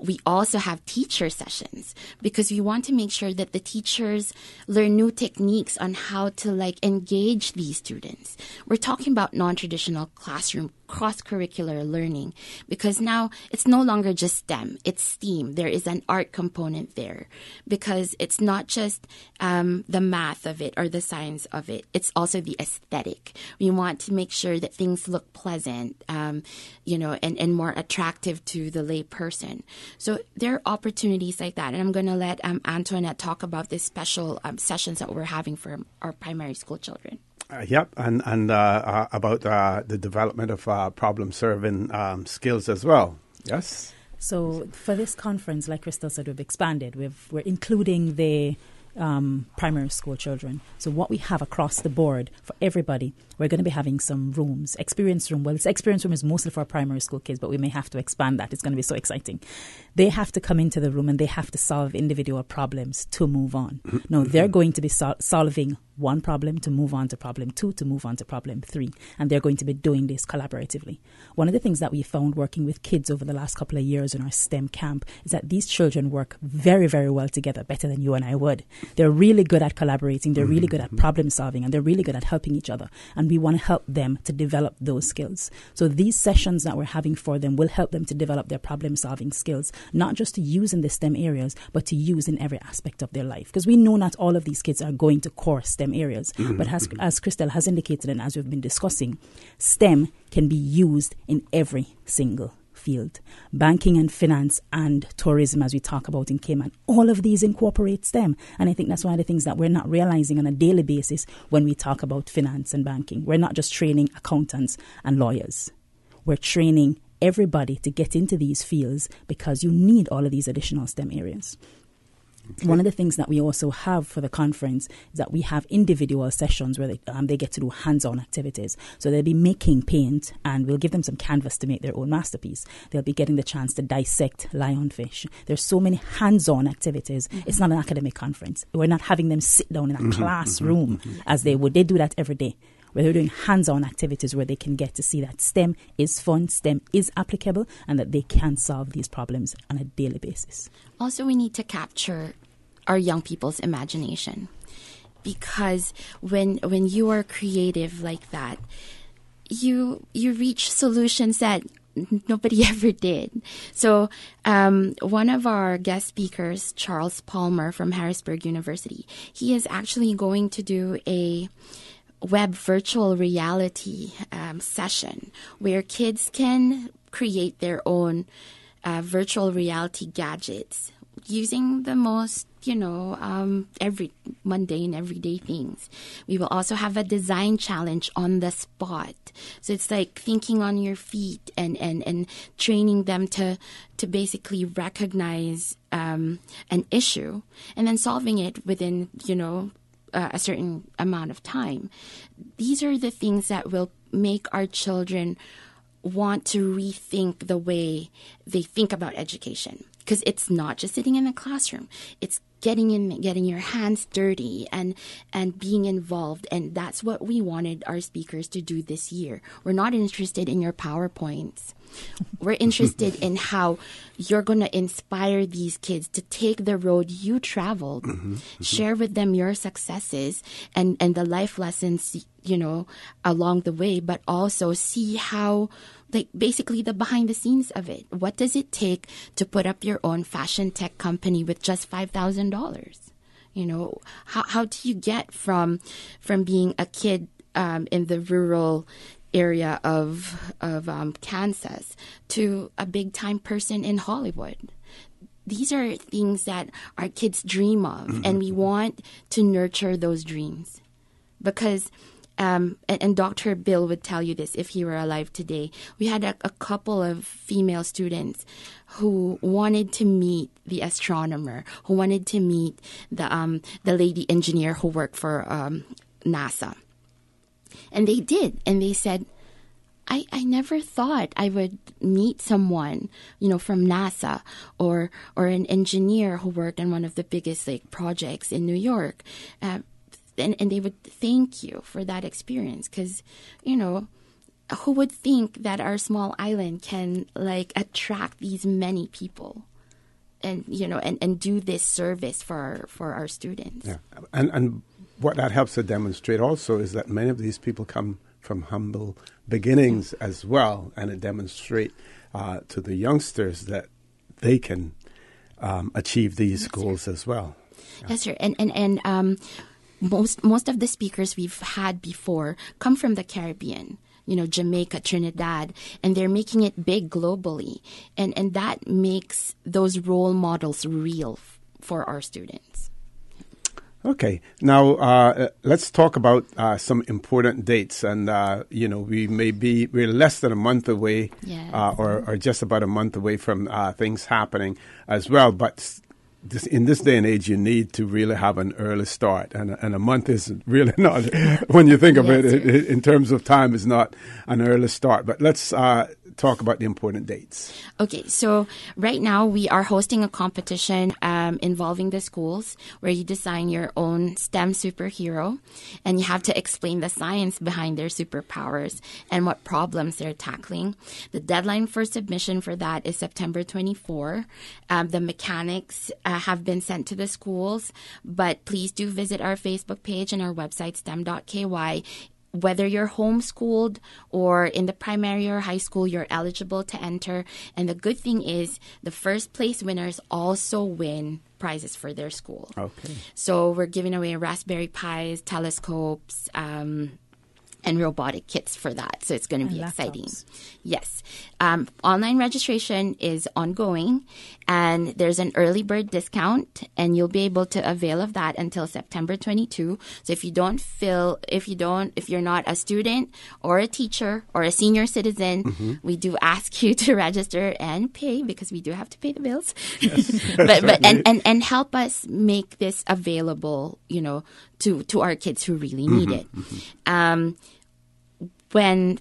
We also have teacher sessions because we want to make sure that the teachers learn new techniques on how to engage these students. We're talking about non-traditional classroom cross-curricular learning because now it's no longer just STEM, it's STEAM. There is an art component there because it's not just the math of it or the science of it. It's also the aesthetic. We want to make sure that things look pleasant, and more attractive to the lay person. So there are opportunities like that. And I'm going to let Antoinette talk about these special sessions that we're having for our primary school children. And about the development of problem-solving skills as well. Yes? So for this conference, like Crystal said, we've expanded. We're including the primary school children. So what we have across the board for everybody, we're going to be having some rooms, experience room. Well, this experience room is mostly for primary school kids, but we may have to expand that. It's going to be so exciting. They have to come into the room and they have to solve individual problems to move on. No, they're going to be solving one problem to move on to problem 2, to move on to problem 3. And they're going to be doing this collaboratively. One of the things that we found working with kids over the last couple of years in our STEM camp is that these children work very, very well together, better than you and I would. They're really good at collaborating. They're really good at problem solving, and they're really good at helping each other. And we want to help them to develop those skills. So these sessions that we're having for them will help them to develop their problem solving skills, not just to use in the STEM areas, but to use in every aspect of their life. Because we know not all of these kids are going to core STEM areas. But as Christelle has indicated, and as we've been discussing, STEM can be used in every single field. Banking and finance and tourism, as we talk about in Cayman, all of these incorporate STEM. And I think that's one of the things that we're not realizing on a daily basis when we talk about finance and banking. We're not just training accountants and lawyers. We're training everybody to get into these fields because you need all of these additional STEM areas. Okay. One of the things that we also have for the conference is that we have individual sessions where they get to do hands-on activities. So they'll be making paint, and we'll give them some canvas to make their own masterpiece. They'll be getting the chance to dissect lionfish. There's so many hands-on activities. It's not an academic conference. We're not having them sit down in a classroom as they would. They do that every day, where they're doing hands-on activities where they can get to see that STEM is fun, STEM is applicable, and that they can solve these problems on a daily basis. Also, we need to capture our young people's imagination, because when you are creative like that, you reach solutions that nobody ever did. So one of our guest speakers, Charles Palmer from Harrisburg University, he is actually going to do a web virtual reality session where kids can create their own virtual reality gadgets using the most, every mundane, everyday things. We will also have a design challenge on the spot. So it's like thinking on your feet and training them to basically recognize an issue and then solving it within, a certain amount of time. These are the things that will make our children want to rethink the way they think about education. Because it's not just sitting in the classroom. It's getting your hands dirty and being involved. And that's what we wanted our speakers to do this year. We're not interested in your PowerPoints. We're interested in how you're going to inspire these kids to take the road you traveled, share with them your successes and the life lessons, along the way, but also see how, basically the behind the scenes of it. What does it take to put up your own fashion tech company with just $5,000? How do you get from being a kid in the rural area of Kansas to a big time person in Hollywood? These are things that our kids dream of, and we want to nurture those dreams because. And Dr. Bill would tell you this if he were alive today. We had a couple of female students who wanted to meet the astronomer, who wanted to meet the lady engineer who worked for NASA. And they did. And they said, I never thought I would meet someone, from NASA or an engineer who worked on one of the biggest projects in New York. And they would thank you for that experience because, who would think that our small island can attract these many people and, and do this service for our students. Yeah. And what that helps to demonstrate also is that many of these people come from humble beginnings as well. And it demonstrates to the youngsters that they can achieve these goals as well. Yeah. Yes, sir. And most of the speakers we've had before come from the Caribbean, Jamaica, Trinidad, and they're making it big globally. And that makes those role models real for our students. Okay. Now, let's talk about some important dates. And, we're less than a month away or just about a month away from things happening as well. But in this day and age, you need to really have an early start, and a month is really not. When you think of it, in terms of time, is not an early start. But let's talk about the important dates. Okay, so right now we are hosting a competition involving the schools where you design your own STEM superhero, and you have to explain the science behind their superpowers and what problems they're tackling. The deadline for submission for that is September 24. The mechanics have been sent to the schools, but please do visit our Facebook page and our website, stem.ky. Whether you're homeschooled or in the primary or high school, you're eligible to enter. And the good thing is the first place winners also win prizes for their school. Okay. So we're giving away Raspberry Pis, telescopes, and robotic kits for that. So it's going to be exciting. Yes. Online registration is ongoing, and there's an early bird discount, and you'll be able to avail of that until September 22. So if you're not a student or a teacher or a senior citizen, we do ask you to register and pay, because we do have to pay the bills. Yes. and help us make this available, to our kids who really need it. When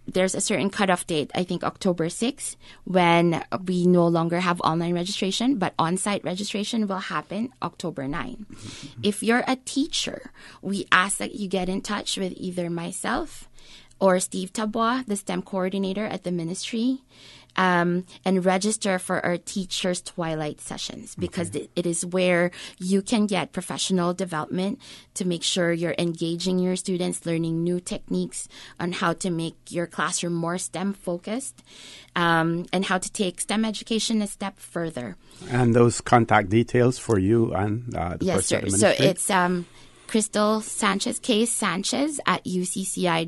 there's a certain cutoff date, I think October 6th, when we no longer have online registration, but on-site registration will happen October 9. If you're a teacher, we ask that you get in touch with either myself or Steve Tabois, the STEM coordinator at the ministry, and register for our Teachers Twilight sessions, because it is where you can get professional development to make sure you're engaging your students, learning new techniques on how to make your classroom more STEM focused, and how to take STEM education a step further. And those contact details for you and the person at the So ministry? it's Crystal Sanchez, Sanchez at ucci.edu.ky,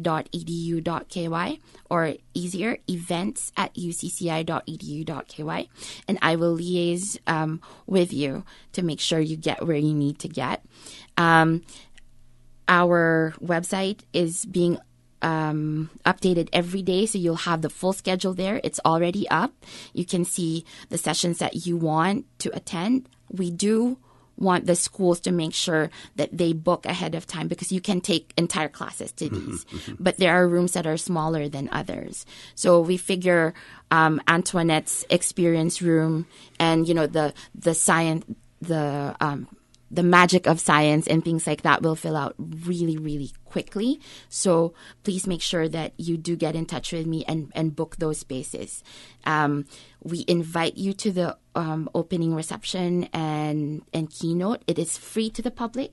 or easier, events at ucci.edu.ky. And I will liaise with you to make sure you get where you need to get. Our website is being updated every day, so you'll have the full schedule there. It's already up. You can see the sessions that you want to attend. We do want the schools to make sure that they book ahead of time, because you can take entire classes to these. But there are rooms that are smaller than others. So we figure Antoinette's experience room and, the science, the magic of science and things like that will fill out really, really quickly. So please make sure that you do get in touch with me and book those spaces. We invite you to the opening reception and keynote. It is free to the public.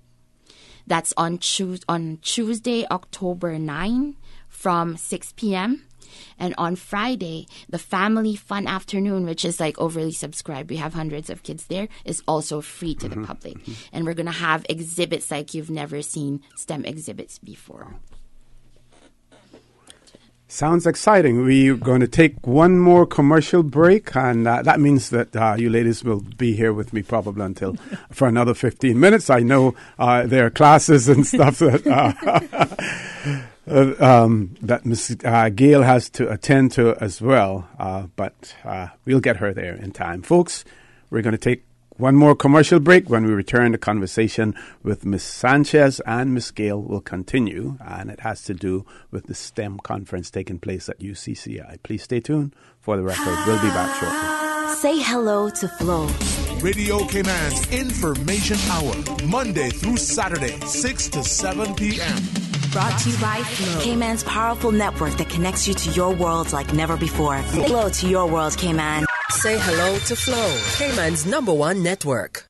That's on Tuesday, October 9 from 6 p.m. And on Friday, the Family Fun Afternoon, which is like overly subscribed, we have hundreds of kids there, is also free to the public. And we're going to have exhibits like you've never seen STEM exhibits before. Sounds exciting. We're going to take one more commercial break, and that means that you ladies will be here with me probably for another 15 minutes. I know there are classes and stuff that that Ms. Gail has to attend to as well, but we'll get her there in time. Folks, we're going to take one more commercial break. When we return, the conversation with Ms. Sanchez and Ms. Gail will continue, and it has to do with the STEM conference taking place at UCCI. Please stay tuned for the record. We'll be back shortly. Say hello to Flow. Radio Cayman's Information Hour, Monday through Saturday, 6 to 7 p.m. Brought to you by Flow. Cayman's powerful network that connects you to your world like never before. Flow to your world, Cayman. Say hello to Flow, Cayman's #1 network.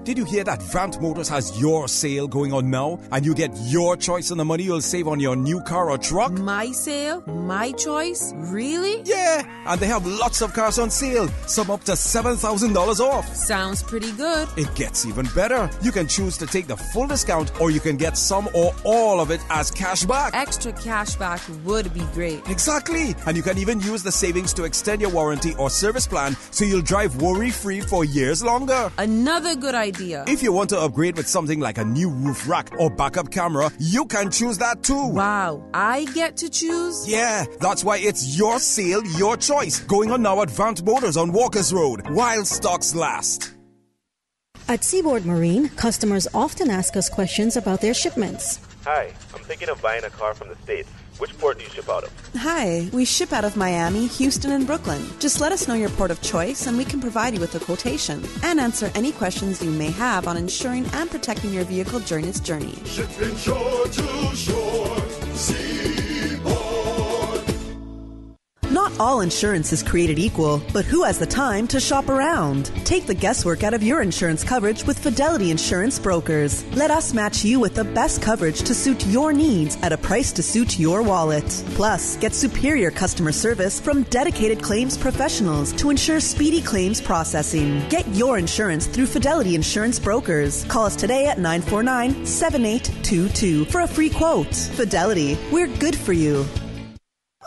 Did you hear that Vant Motors has your sale going on now? And you get your choice on the money you'll save on your new car or truck? My sale? My choice? Really? Yeah! And they have lots of cars on sale. Some up to $7,000 off. Sounds pretty good. It gets even better. You can choose to take the full discount, or you can get some or all of it as cash back. Extra cash back would be great. Exactly. And you can even use the savings to extend your warranty or service plan, so you'll drive worry-free for years longer. Another good idea. If you want to upgrade with something like a new roof rack or backup camera, you can choose that too. Wow, I get to choose? Yeah, that's why it's your sale, your choice. Going on now at Vant Motors on Walkers Road, while stocks last. At Seaboard Marine, customers often ask us questions about their shipments. Hi, I'm thinking of buying a car from the States. Which port do you ship out of? Hi, we ship out of Miami, Houston, and Brooklyn. Just let us know your port of choice and we can provide you with a quotation and answer any questions you may have on insuring and protecting your vehicle during its journey. Shipping shore to shore, Not all insurance is created equal, but who has the time to shop around? Take the guesswork out of your insurance coverage with Fidelity Insurance Brokers. Let us match you with the best coverage to suit your needs at a price to suit your wallet. Plus, get superior customer service from dedicated claims professionals to ensure speedy claims processing. Get your insurance through Fidelity Insurance Brokers. Call us today at 949-7822 for a free quote. Fidelity, we're good for you.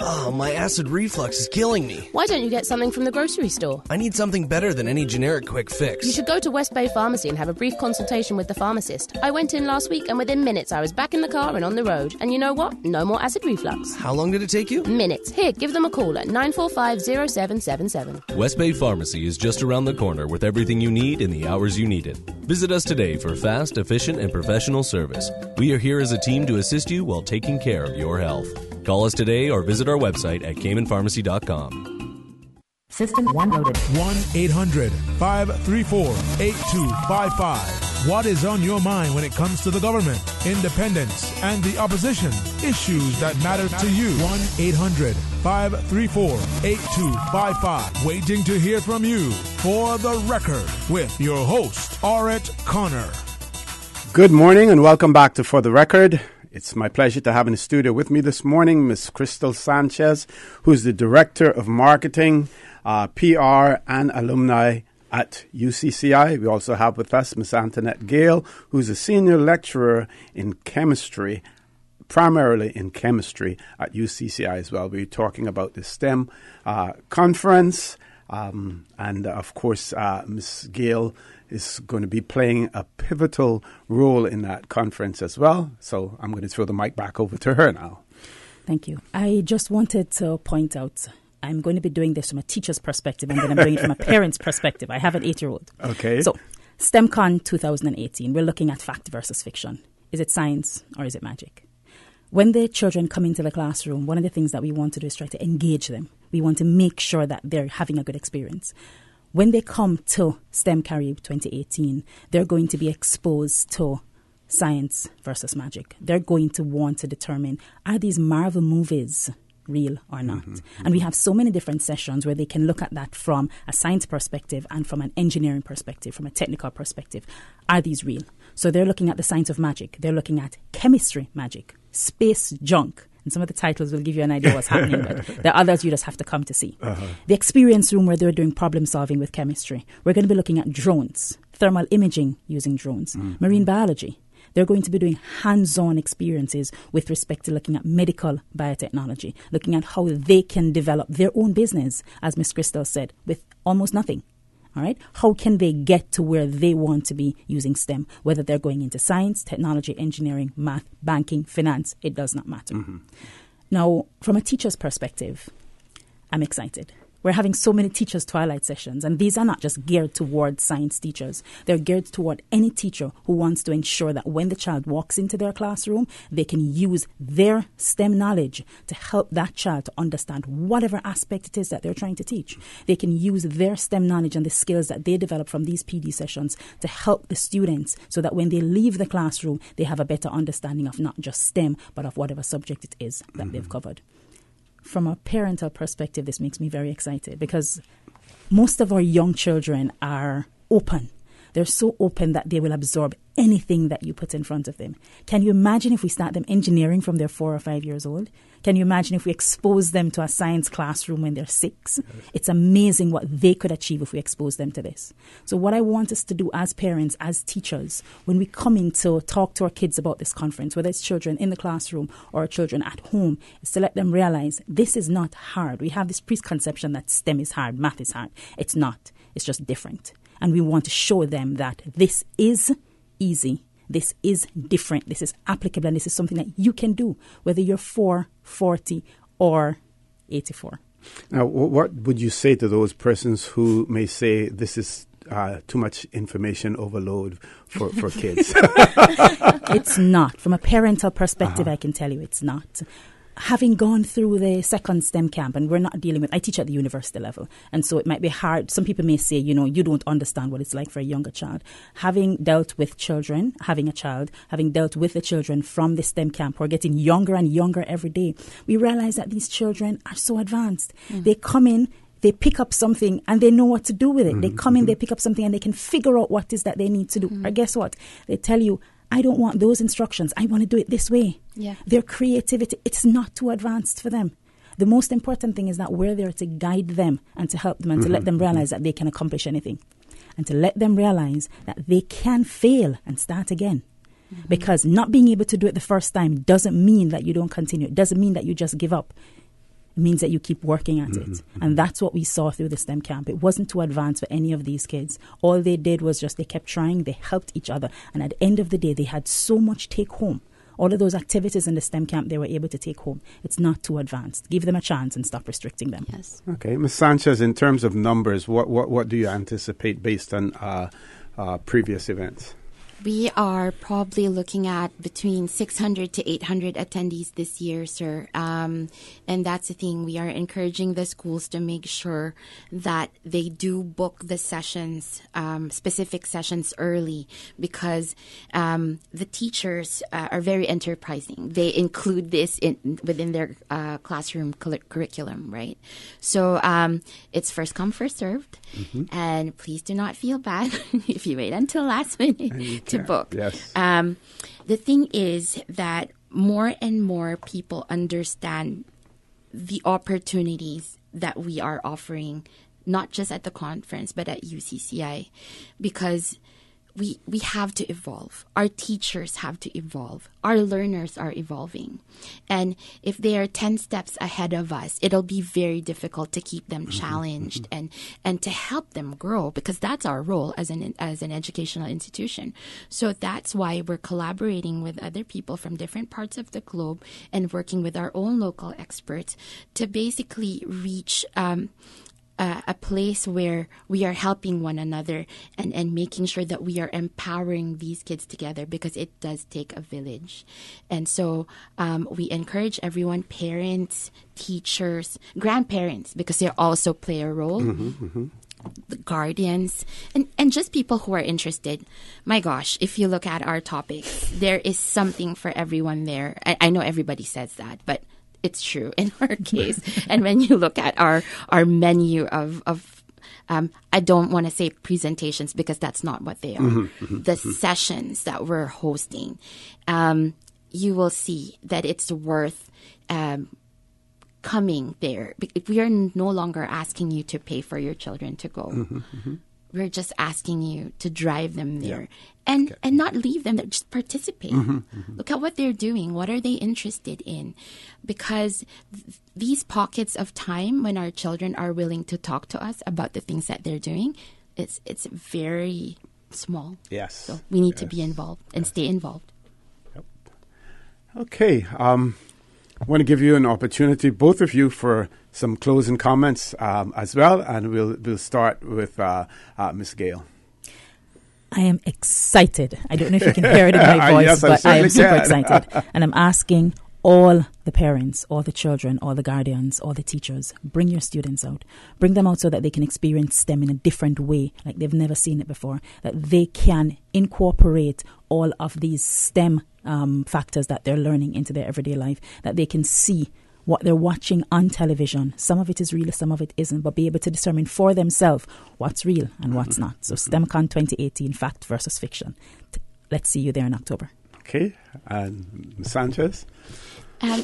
Oh, my acid reflux is killing me. Why don't you get something from the grocery store? I need something better than any generic quick fix. You should go to West Bay Pharmacy and have a brief consultation with the pharmacist. I went in last week and within minutes I was back in the car and on the road. And you know what? No more acid reflux. How long did it take you? Minutes. Here, give them a call at 945-0777. West Bay Pharmacy is just around the corner with everything you need in the hours you need it. Visit us today for fast, efficient, and professional service. We are here as a team to assist you while taking care of your health. Call us today or visit our website at CaymanPharmacy.com. System 1 loaded. 1-800-534-8255. What is on your mind when it comes to the government, independence, and the opposition? Issues that matter to you. 1-800-534-8255. Waiting to hear from you. For the Record with your host, Auret Connor. Good morning and welcome back to For the Record. It's my pleasure to have in the studio with me this morning Ms. Crystal Sanchez, who's the Director of Marketing, PR, and Alumni at UCCI. We also have with us Ms. Antoinette Gale, who's a Senior Lecturer in Chemistry, primarily in Chemistry at UCCI as well. We're talking about the STEM conference, and of course, Ms. Gale is going to be playing a pivotal role in that conference as well. So I'm going to throw the mic back over to her now. Thank you. I just wanted to point out, I'm going to be doing this from a teacher's perspective, and then I'm doing it from a parent's perspective. I have an 8-year-old. Okay. So, STEMCon 2018, we're looking at fact versus fiction. Is it science or is it magic? When the children come into the classroom, one of the things that we want to do is try to engage them. We want to make sure that they're having a good experience. When they come to STEM Carib 2018, they're going to be exposed to science versus magic. They're going to want to determine, are these Marvel movies real or not? Mm-hmm. And we have so many different sessions where they can look at that from a science perspective and from an engineering perspective, from a technical perspective. Are these real? So they're looking at the science of magic. They're looking at chemistry magic, space junk. And some of the titles will give you an idea what's happening, but there are others you just have to come to see. The experience room where they're doing problem solving with chemistry. We're going to be looking at drones, thermal imaging using drones, marine biology. They're going to be doing hands-on experiences with respect to looking at medical biotechnology, looking at how they can develop their own business, as Ms. Crystal said, with almost nothing. All right. How can they get to where they want to be using STEM? Whether they're going into science, technology, engineering, math, banking, finance, it does not matter. Now, from a teacher's perspective, I'm excited. We're having so many teachers' twilight sessions, and these are not just geared towards science teachers. They're geared toward any teacher who wants to ensure that when the child walks into their classroom, they can use their STEM knowledge to help that child to understand whatever aspect it is that they're trying to teach. They can use their STEM knowledge and the skills that they develop from these PD sessions to help the students so that when they leave the classroom, they have a better understanding of not just STEM, but of whatever subject it is that they've covered. From a parental perspective, this makes me very excited because most of our young children are open. They're so open that they will absorb anything that you put in front of them. Can you imagine if we start them engineering from they're 4 or 5 years old? Can you imagine if we expose them to a science classroom when they're 6? It's amazing what they could achieve if we expose them to this. So what I want us to do as parents, as teachers, when we come in to talk to our kids about this conference, whether it's children in the classroom or children at home, is to let them realize this is not hard. We have this preconception that STEM is hard, math is hard. It's not. It's just different. And we want to show them that this is easy, this is different, this is applicable, and this is something that you can do, whether you're 4, 40, or 84. Now, what would you say to those persons who may say this is too much information overload for kids? It's not. From a parental perspective, I can tell you it's not. Having gone through the second STEM camp, and we're not dealing with, I teach at the university level, and so it might be hard. Some people may say, you don't understand what it's like for a younger child. Having dealt with children, having dealt with the children from the STEM camp who are getting younger and younger every day, we realize that these children are so advanced. They come in, they pick up something and they know what to do with it. They come in, they pick up something and they can figure out what it is that they need to do. Or guess what? They tell you, I don't want those instructions. I want to do it this way. Yeah. Their creativity, it's not too advanced for them. The most important thing is that we're there to guide them and to help them and to let them realize that they can accomplish anything. And to let them realize that they can fail and start again. Because not being able to do it the first time doesn't mean that you don't continue. It doesn't mean that you just give up. It means that you keep working at it. And that's what we saw through the STEM camp. It wasn't too advanced for any of these kids. All they did was just they kept trying, they helped each other. And at the end of the day, they had so much take home. All of those activities in the STEM camp they were able to take home. It's not too advanced. Give them a chance and stop restricting them. Yes. Okay. Ms. Sanchez, in terms of numbers, what do you anticipate based on previous events? We are probably looking at between 600 to 800 attendees this year, sir. And that's the thing. We are encouraging the schools to make sure that they do book the sessions, specific sessions early, because the teachers are very enterprising. They include this within their classroom curriculum, right? So it's first come, first served. And please do not feel bad if you wait until last minute to book. Yes. The thing is that more and more people understand the opportunities that we are offering, not just at the conference, but at UCCI, because we have to evolve. Our teachers have to evolve. Our learners are evolving. And if they are 10 steps ahead of us, it'll be very difficult to keep them challenged and to help them grow, because that's our role as an educational institution. So that's why we're collaborating with other people from different parts of the globe and working with our own local experts to basically reach a place where we are helping one another and making sure that we are empowering these kids together, because it does take a village. And so we encourage everyone, parents, teachers, grandparents, because they also play a role, the guardians, and just people who are interested. My gosh, if you look at our topics, there is something for everyone there. I know everybody says that, but it's true in our case. And when you look at our menu of I don't want to say presentations, because that's not what they are. The sessions that we're hosting, you will see that it's worth coming there. We are no longer asking you to pay for your children to go. We're just asking you to drive them there and not leave them there. Just participate. Look at what they're doing. What are they interested in? Because these pockets of time when our children are willing to talk to us about the things that they're doing, it's very small. Yes. So we need to be involved and stay involved. Okay. I want to give you an opportunity, both of you, for some closing comments as well, and we'll start with Ms. Gale. I am excited. I don't know if you can hear it in my voice, yes, but I am super can. excited. And I'm asking all the parents, all the children, all the guardians, all the teachers, bring your students out. Bring them out so that they can experience STEM in a different way, like they've never seen it before, that they can incorporate all of these STEM factors that they're learning into their everyday life, that they can see what they're watching on television. Some of it is real, some of it isn't, but be able to determine for themselves what's real and what's not. So STEMCon 2018, fact versus fiction. Let's see you there in October. Okay. And Ms. Sanchez?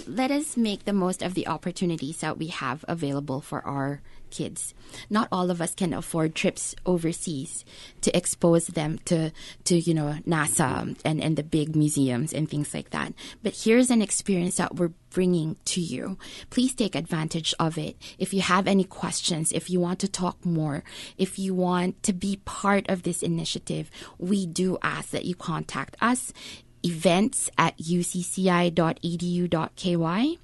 Let us make the most of the opportunities that we have available for our kids. Not all of us can afford trips overseas to expose them to NASA and the big museums and things like that. But here's an experience that we're bringing to you. Please take advantage of it. If you have any questions, if you want to talk more, if you want to be part of this initiative, we do ask that you contact us. Events@ucci.edu.ky.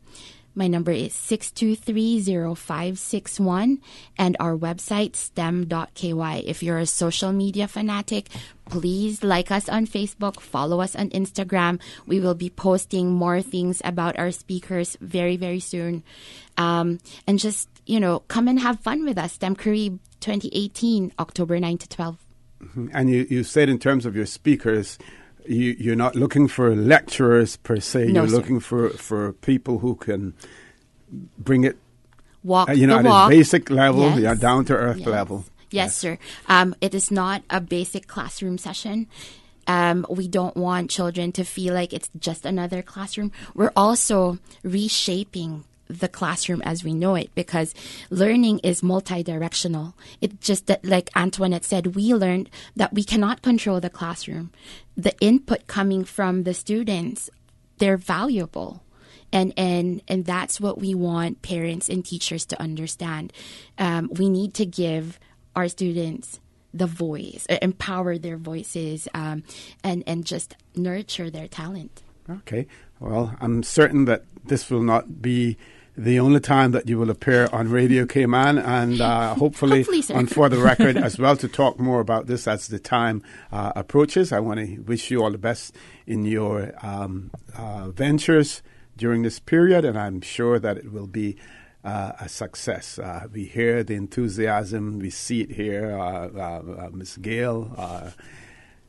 My number is 623-0561, and our website, stem.ky. If you're a social media fanatic, please like us on Facebook, follow us on Instagram. We will be posting more things about our speakers very, very soon. And just, come and have fun with us. STEM Carib 2018, October 9 to 12. Mm-hmm. And you said in terms of your speakers, you're not looking for lecturers per se. No, you're sir. looking for people who can bring it, walk at the walk. a basic level, Yes. Down to earth Yes. level. Yes, sir. It is not a basic classroom session. We don't want children to feel like it's just another classroom. We're also reshaping the classroom as we know it, because learning is multi-directional. It just that, like Antoinette said, we learned that we cannot control the classroom. The input coming from the students, they're valuable. And that's what we want parents and teachers to understand. We need to give our students the voice, empower their voices, and just nurture their talent. Okay. Well, I'm certain that this will not be the only time that you will appear on Radio Cayman, and hopefully on For the Record as well, to talk more about this as the time approaches. I want to wish you all the best in your ventures during this period, and I'm sure that it will be a success. We hear the enthusiasm, we see it here. Ms. Gail,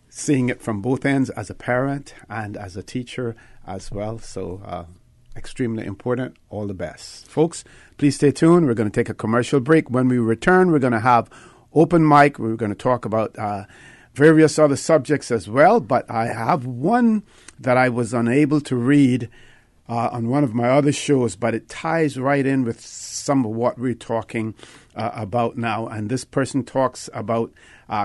seeing it from both ends as a parent and as a teacher as well. So extremely important. All the best. Folks, please stay tuned. We're going to take a commercial break. When we return, we're going to have open mic. We're going to talk about various other subjects as well. But I have one that I was unable to read on one of my other shows, but it ties right in with some of what we're talking about now. And this person talks about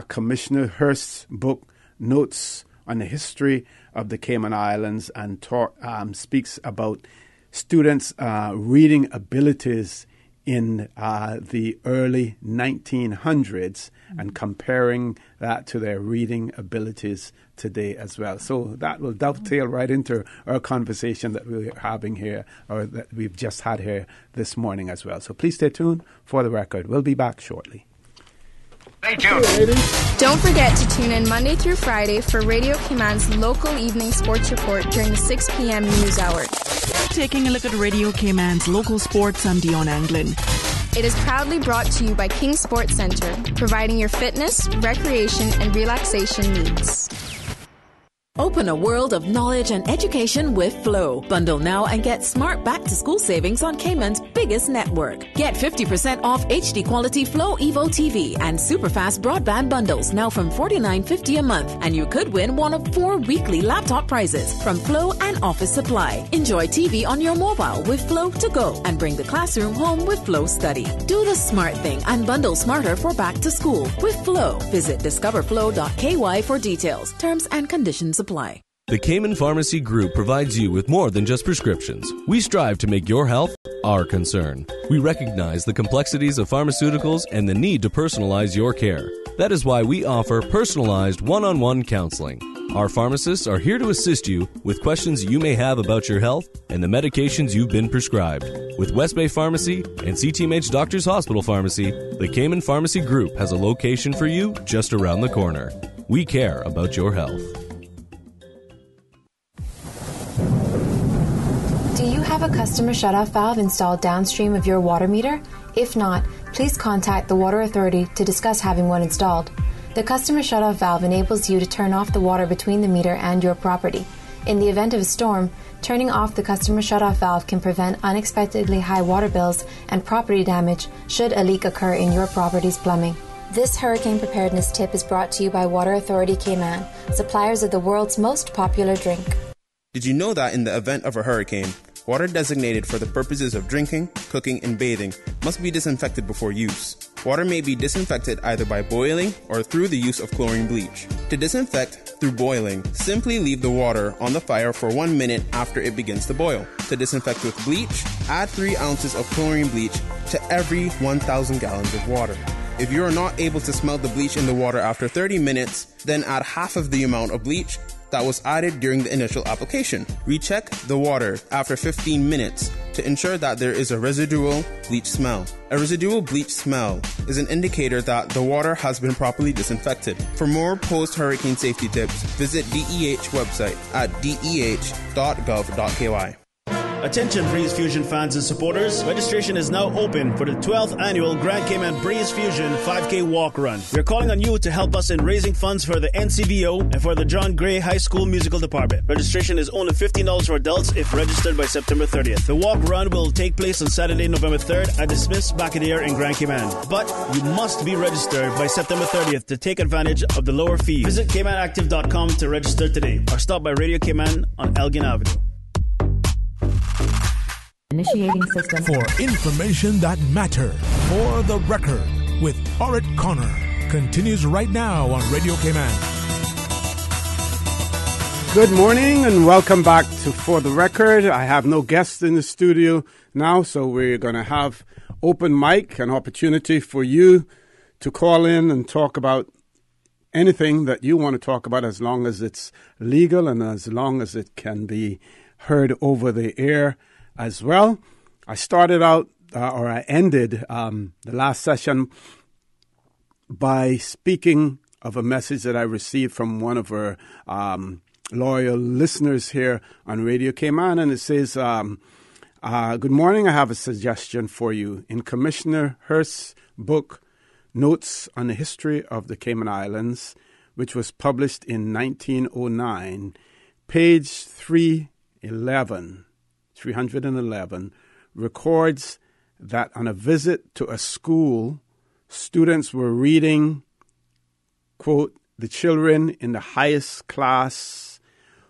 Commissioner Hurst's book, Notes on the History of the Cayman Islands, and speaks about students' reading abilities in the early 1900s and comparing that to their reading abilities today as well. So that will dovetail right into our conversation that we're having here, or that we've just had here this morning as well. So please stay tuned For the Record. We'll be back shortly. Stay tuned. Don't forget to tune in Monday through Friday for Radio Cayman's local evening sports report during the 6 p.m. news hour. Taking a look at Radio Cayman's local sports, I'm Dion Anglin. It is proudly brought to you by King Sports Center, providing your fitness, recreation, and relaxation needs. Open a world of knowledge and education with Flow. Bundle now and get smart back-to-school savings on Cayman's biggest network. Get 50% off HD quality Flow Evo TV and super-fast broadband bundles now from $49.50 a month. And you could win one of 4 weekly laptop prizes from Flow and Office Supply. Enjoy TV on your mobile with Flow to go and bring the classroom home with Flow Study. Do the smart thing and bundle smarter for back-to-school with Flow. Visit discoverflow.ky for details. Terms and conditions apply. The Cayman Pharmacy Group provides you with more than just prescriptions. We strive to make your health our concern. We recognize the complexities of pharmaceuticals and the need to personalize your care. That is why we offer personalized one-on-one counseling. Our pharmacists are here to assist you with questions you may have about your health and the medications you've been prescribed. With West Bay Pharmacy and CTMH Doctors Hospital Pharmacy, the Cayman Pharmacy Group has a location for you just around the corner. We care about your health. Do you have a customer shutoff valve installed downstream of your water meter? If not, please contact the Water Authority to discuss having one installed. The customer shutoff valve enables you to turn off the water between the meter and your property. In the event of a storm, turning off the customer shutoff valve can prevent unexpectedly high water bills and property damage should a leak occur in your property's plumbing. This hurricane preparedness tip is brought to you by Water Authority Cayman, suppliers of the world's most popular drink. Did you know that in the event of a hurricane, water designated for the purposes of drinking, cooking, and bathing must be disinfected before use? Water may be disinfected either by boiling or through the use of chlorine bleach. To disinfect through boiling, simply leave the water on the fire for 1 minute after it begins to boil. To disinfect with bleach, add 3 ounces of chlorine bleach to every 1,000 gallons of water. If you are not able to smell the bleach in the water after 30 minutes, then add half of the amount of bleach that was added during the initial application. Recheck the water after 15 minutes to ensure that there is a residual bleach smell. A residual bleach smell is an indicator that the water has been properly disinfected. For more post-hurricane safety tips, visit DEH website at deh.gov.ky. Attention Breeze Fusion fans and supporters, registration is now open for the 12th annual Grand Cayman Breeze Fusion 5K Walk Run. We're calling on you to help us in raising funds for the NCBO and for the John Gray High School Musical Department. Registration is only $15 for adults if registered by September 30th. The walk run will take place on Saturday, November 3rd at the Smiths Bacadeer in Grand Cayman. But you must be registered by September 30th to take advantage of the lower fee. Visit CaymanActive.com to register today or stop by Radio Cayman on Elgin Avenue. Initiating system. For information that matter. For the record with Orit Connor. Continues right now on Radio Cayman. Good morning and welcome back to For the Record. I have no guests in the studio now, so we're going to have open mic, an opportunity for you to call in and talk about anything that you want to talk about, as long as it's legal and as long as it can be heard over the air as well. I started out, or I ended the last session by speaking of a message that I received from one of our loyal listeners here on Radio Cayman, and it says, good morning, I have a suggestion for you. In Commissioner Hurst's book, Notes on the History of the Cayman Islands, which was published in 1909, page 311, records that on a visit to a school, students were reading, quote, the children in the highest class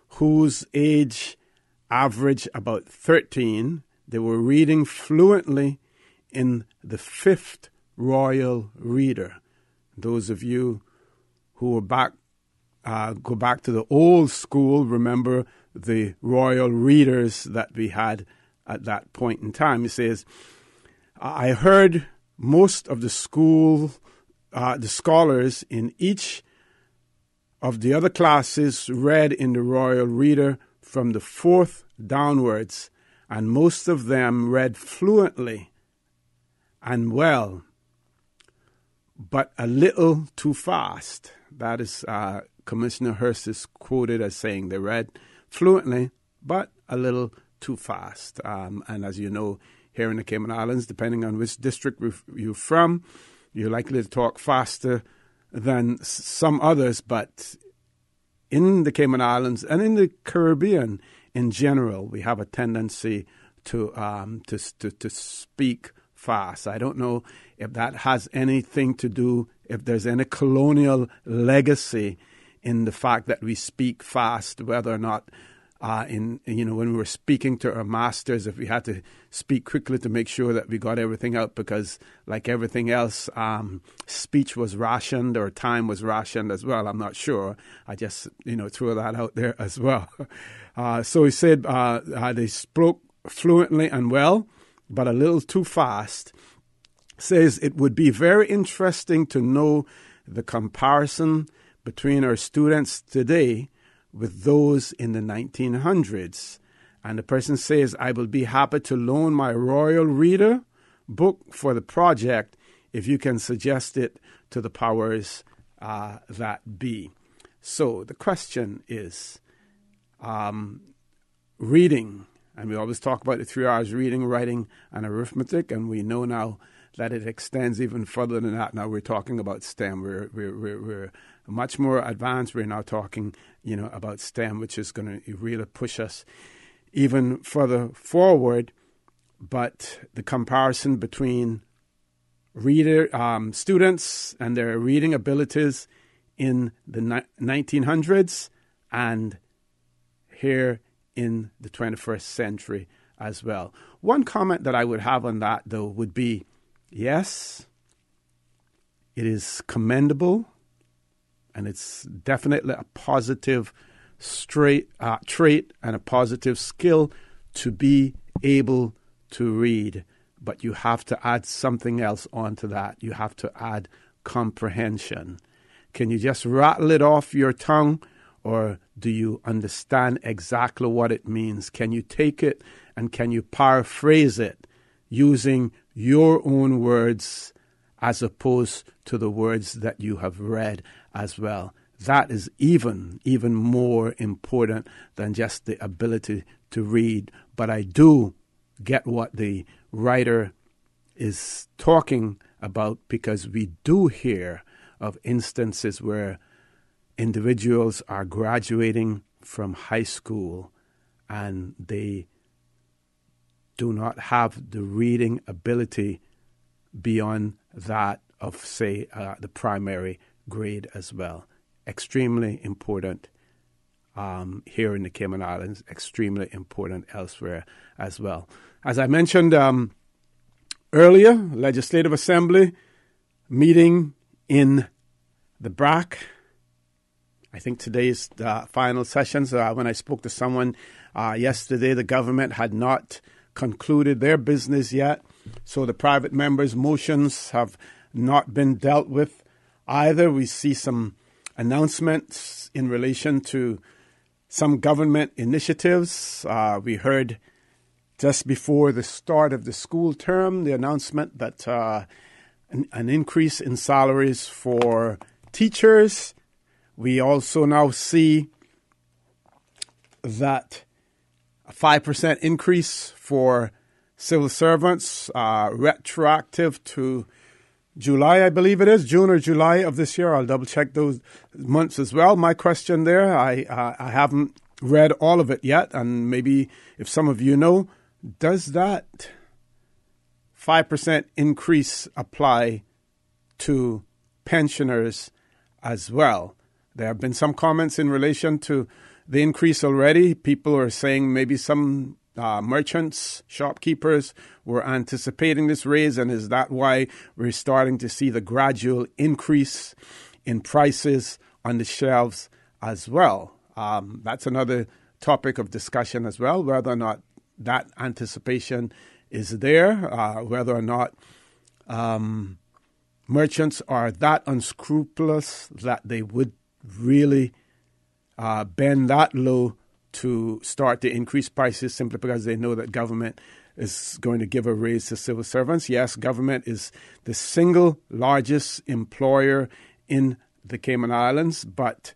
whose age averaged about 13, they were reading fluently in the Fifth Royal Reader. Those of you who were go back to the old school, remember the royal readers that we had at that point in time. He says, I heard most of the scholars in each of the other classes read in the royal reader from the fourth downwards, and most of them read fluently and well, but a little too fast. That is Commissioner Hurst is quoted as saying they read fluently, but a little too fast. And as you know, here in the Cayman Islands, depending on which district you're from, you're likely to talk faster than some others. But in the Cayman Islands and in the Caribbean in general, we have a tendency to speak fast. I don't know if that has anything to do, if there's any colonial legacy in the fact that we speak fast, whether or not when we were speaking to our masters, if we had to speak quickly to make sure that we got everything out, because like everything else, speech was rationed or time was rationed as well. I'm not sure. I just, threw that out there as well. So he said they spoke fluently and well, but a little too fast. Says it would be very interesting to know the comparison between our students today with those in the 1900s. And the person says, I will be happy to loan my Royal Reader book for the project if you can suggest it to the powers that be. So the question is, reading, and we always talk about the 3 R's, reading, writing, and arithmetic, and we know now that it extends even further than that. Now we're talking about STEM. We're much more advanced. We're now talking, about STEM, which is going to really push us even further forward. But the comparison between students and their reading abilities in the 1900s and here in the 21st century as well. One comment that I would have on that, though, would be, yes, it is commendable, and it's definitely a positive trait and a positive skill to be able to read. But you have to add something else onto that. You have to add comprehension. Can you just rattle it off your tongue, or do you understand exactly what it means? Can you take it and can you paraphrase it using your own words as opposed to the words that you have read as well. That is even more important than just the ability to read. But I do get what the writer is talking about, because we do hear of instances where individuals are graduating from high school and they do not have the reading ability beyond that of, say, the primary grade as well. Extremely important here in the Cayman Islands, extremely important elsewhere as well. As I mentioned earlier, Legislative Assembly meeting in the BRAC. I think today is the final sessions. When I spoke to someone yesterday, the government had not concluded their business yet, so the private members' motions have not been dealt with either. We see some announcements in relation to some government initiatives. We heard just before the start of the school term the announcement that an increase in salaries for teachers. We also now see that a 5% increase for civil servants, retroactive to July, I believe it is, June or July of this year. I'll double check those months as well. My question there, I haven't read all of it yet, and maybe if some of you know, does that 5% increase apply to pensioners as well? There have been some comments in relation to the increase already. People are saying maybe some merchants, shopkeepers were anticipating this raise, and is that why we're starting to see the gradual increase in prices on the shelves as well? That's another topic of discussion as well, whether or not that anticipation is there, whether or not merchants are that unscrupulous that they would really bend that low to start to increase prices simply because they know that government is going to give a raise to civil servants. Yes, government is the single largest employer in the Cayman Islands, but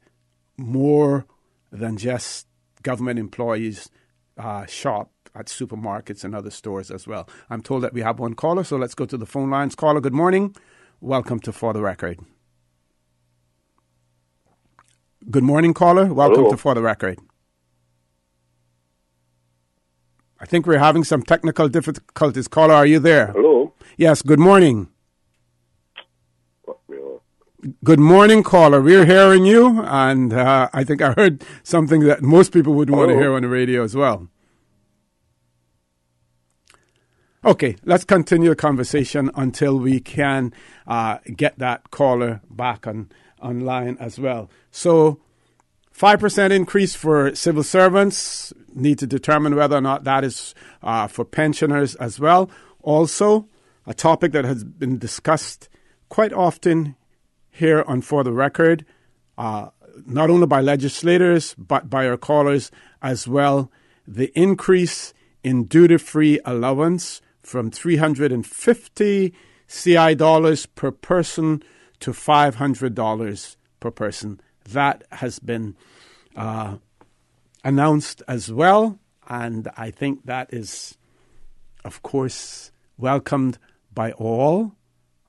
more than just government employees shop at supermarkets and other stores as well. I'm told that we have one caller, so let's go to the phone lines. Caller, good morning. Welcome to For the Record. Good morning, caller. Welcome Hello. to For the Record. I think we're having some technical difficulties. Caller, are you there? Hello. Yes, good morning. Good morning, caller. We're hearing you, and I think I heard something that most people would want to hear on the radio as well. Okay, let's continue the conversation until we can get that caller back online as well. So 5% increase for civil servants. Need to determine whether or not that is for pensioners as well. Also, a topic that has been discussed quite often here on For the Record, not only by legislators, but by our callers as well, the increase in duty-free allowance from $350 CI dollars per person to $500 per person. That has been announced as well, and I think that is, of course, welcomed by all.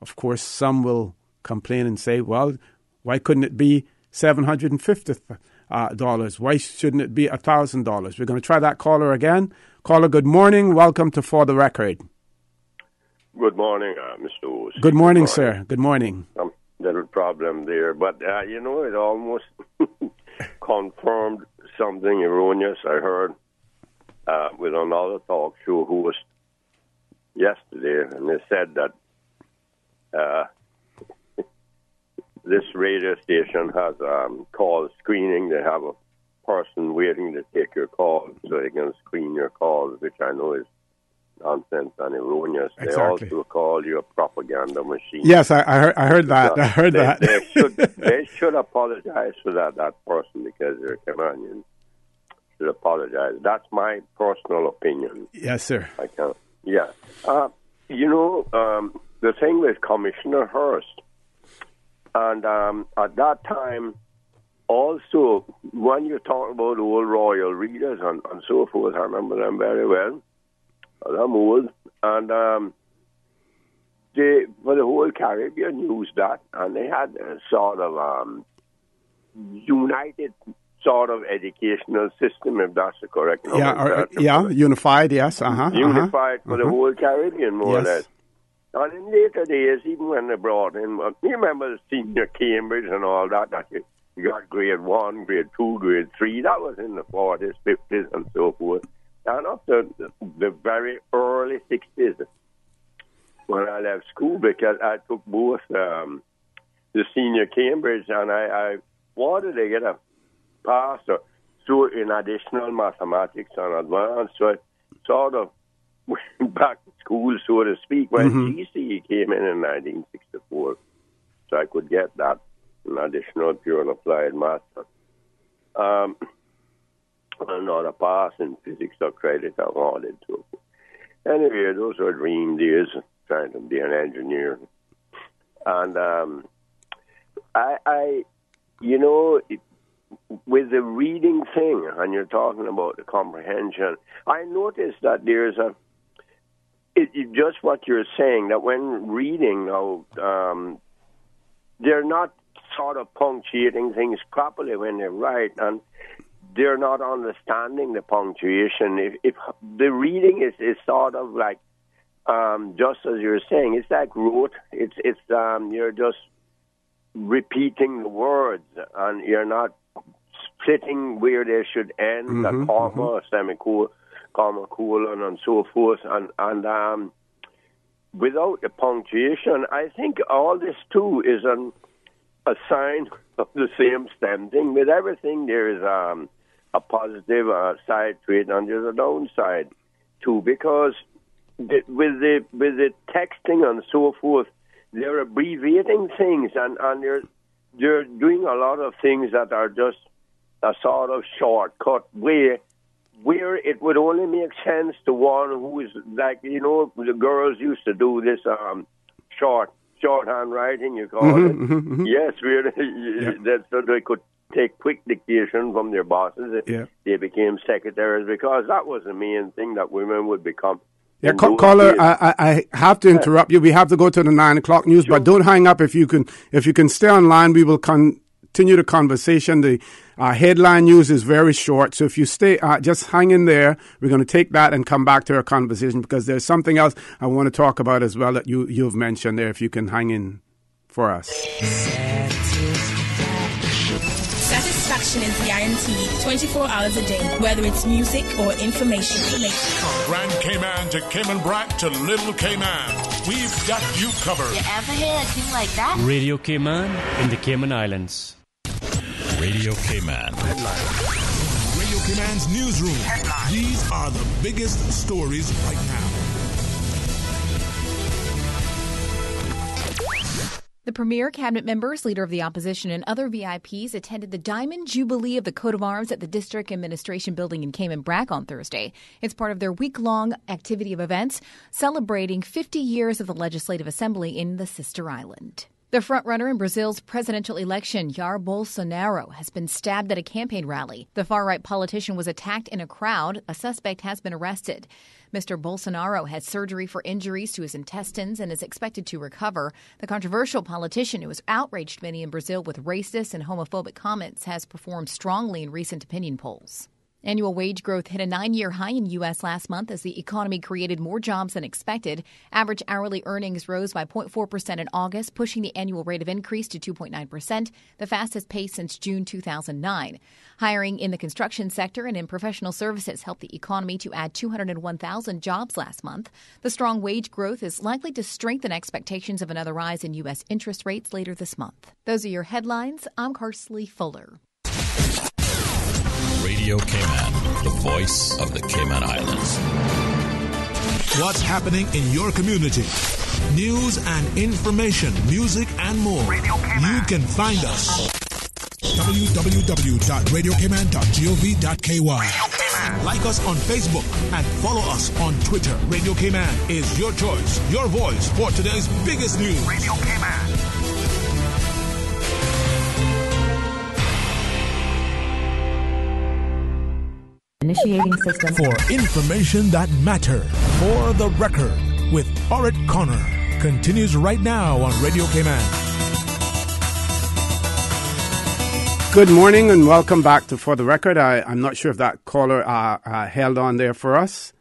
Of course, some will complain and say, well, why couldn't it be $750? Why shouldn't it be $1,000? We're going to try that caller again. Caller, good morning. Welcome to For the Record. Good morning, Mr. Oos. Good morning, sir. Good morning. Little problem there, but it almost confirmed something erroneous I heard with another talk show host yesterday, and they said that this radio station has call screening. They have a person waiting to take your call so they can screen your calls, which I know is nonsense and erroneous. Exactly. They also call you a propaganda machine. Yes, I heard that. I heard that. They should apologize for that person, because they're Caymanian. should apologize. That's my personal opinion. Yes, sir. I can't. Yeah. The thing with Commissioner Hurst, and at that time, also, when you talk about old royal readers and so forth, I remember them very well. I'm old. And for the whole Caribbean used that, and they had a sort of united sort of educational system, if that's the correct number. Unified, yes. Unified for the whole Caribbean, more or less. And in later days, even when they brought in, you remember the senior Cambridge and all that you got grade 1, grade 2, grade 3, that was in the 40s, 50s, and so forth. And up to the very early 60s, when I left school, because I took both the senior Cambridge, and I wanted to get a pass in additional mathematics and advanced, so I sort of went back to school, so to speak, when GCE came in 1964, so I could get that, an additional pure and applied math. Not a pass in physics or credit I wanted to. Anyway, those were dream days, trying to be an engineer. And with the reading thing, and you're talking about the comprehension, I noticed that there's just what you're saying, that when reading now, they're not sort of punctuating things properly when they write, and they're not understanding the punctuation. If the reading is sort of like, just as you're saying, it's like rote. It's you're just repeating the words, and you're not splitting where they should end, the comma, semicolon, comma, colon, and so forth, and without the punctuation, I think all this too is a sign of the same stem thing. With everything, there is a positive side to it, and there's a downside too, because with the texting and so forth, they're abbreviating things, and they're doing a lot of things that are just a sort of shortcut way, where it would only make sense to one who is like, the girls used to do this shorthand writing, you call it. Yes, so they could take quick dictation from their bosses. They became secretaries, because that was the main thing that women would become. Yeah, caller, I have to interrupt you. We have to go to the 9 o'clock news, but don't hang up. If you can stay online, we will continue the conversation. The headline news is very short, so if you stay, just hang in there. We're going to take that and come back to our conversation, because there's something else I want to talk about as well that you've mentioned there. If you can hang in for us. Satisfaction is guaranteed 24 hours a day, whether it's music or information. From Grand Cayman to Cayman Brac to Little Cayman, we've got you covered. You ever hear a thing like that? Radio Cayman in the Cayman Islands. Radio Cayman. Headline. Radio Cayman's newsroom. Headline. These are the biggest stories right now. The premier cabinet members, leader of the opposition, and other VIPs attended the Diamond Jubilee of the Coat of Arms at the District Administration Building in Cayman Brac on Thursday. It's part of their week-long activity of events celebrating 50 years of the Legislative Assembly in the sister island. The frontrunner in Brazil's presidential election, Jair Bolsonaro, has been stabbed at a campaign rally. The far-right politician was attacked in a crowd. A suspect has been arrested. Mr. Bolsonaro had surgery for injuries to his intestines and is expected to recover. The controversial politician, who has outraged many in Brazil with racist and homophobic comments, has performed strongly in recent opinion polls. Annual wage growth hit a 9-year high in U.S. last month as the economy created more jobs than expected. Average hourly earnings rose by 0.4% in August, pushing the annual rate of increase to 2.9%, the fastest pace since June 2009. Hiring in the construction sector and in professional services helped the economy to add 201,000 jobs last month. The strong wage growth is likely to strengthen expectations of another rise in U.S. interest rates later this month. Those are your headlines. I'm Carsley Fuller. Radio Cayman, the voice of the Cayman Islands. What's happening in your community? News and information, music and more. You can find us. www.radiocayman.gov.ky. Like us on Facebook and follow us on Twitter. Radio Cayman is your choice, your voice for today's biggest news. Radio Cayman. Initiating system. For information that matter. For the record with Orit Connor. Continues right now on Radio Cayman. Good morning and welcome back to For the Record. I'm not sure if that caller held on there for us.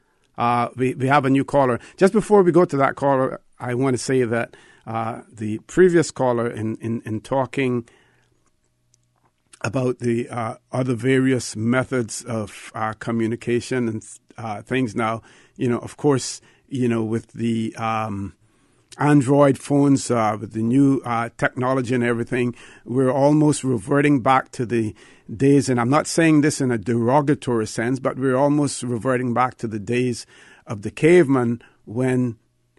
We have a new caller. Just before we go to that caller, I want to say that the previous caller in talking about the other various methods of communication and things now, of course, with the Android phones, with the new technology and everything, we're almost reverting back to the days, and I'm not saying this in a derogatory sense, but we're almost reverting back to the days of the caveman when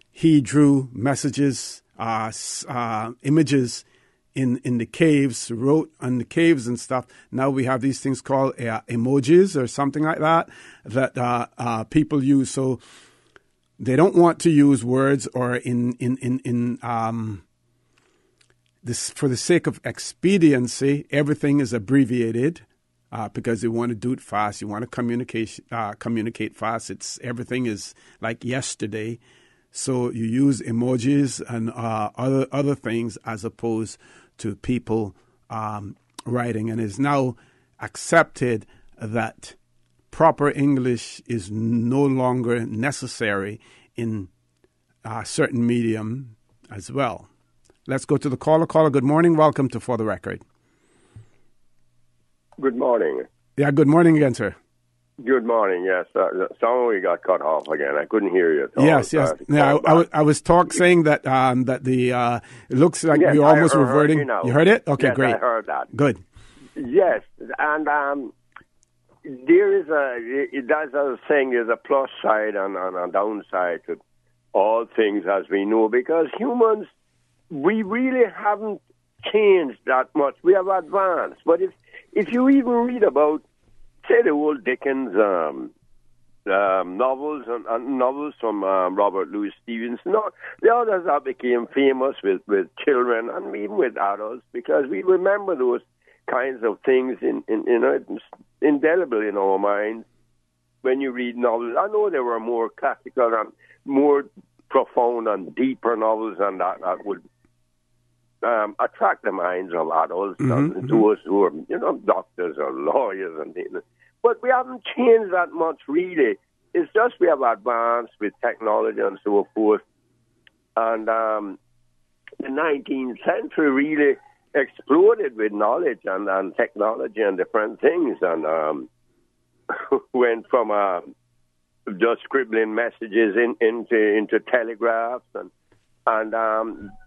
he drew messages, images in the caves, wrote on the caves and stuff. Now we have these things called emojis or something like that people use. So they don't want to use words or this for the sake of expediency. Everything is abbreviated because they want to do it fast. You want to communicate fast. Everything is like yesterday. So you use emojis and other things as opposed to people writing. And it's now accepted that proper English is no longer necessary in a certain medium as well. Let's go to the caller. Caller, good morning. Welcome to For the Record. Good morning. Yeah, good morning again, sir. Good morning. Yes, we got cut off again. I couldn't hear you at all. Yes. Yeah, I was saying that it looks like we're almost reverting. You heard it? Okay, yes, great. I heard that. Good. Yes, and there is as I was saying, there's a plus side and a downside to all things, as we know, because humans, we really haven't changed that much. We have advanced, but if you even read about, say, the old Dickens novels and novels from Robert Louis Stevenson, the others that became famous with children and even with adults, because we remember those kinds of things indelible in our minds when you read novels. I know there were more classical and more profound and deeper novels than that would attract the minds of adults, those who are, doctors or lawyers and things. But we haven't changed that much, really. It's just we have advanced with technology and so forth. And the 19th century really exploded with knowledge and technology and different things, and went from just scribbling messages into telegraphs and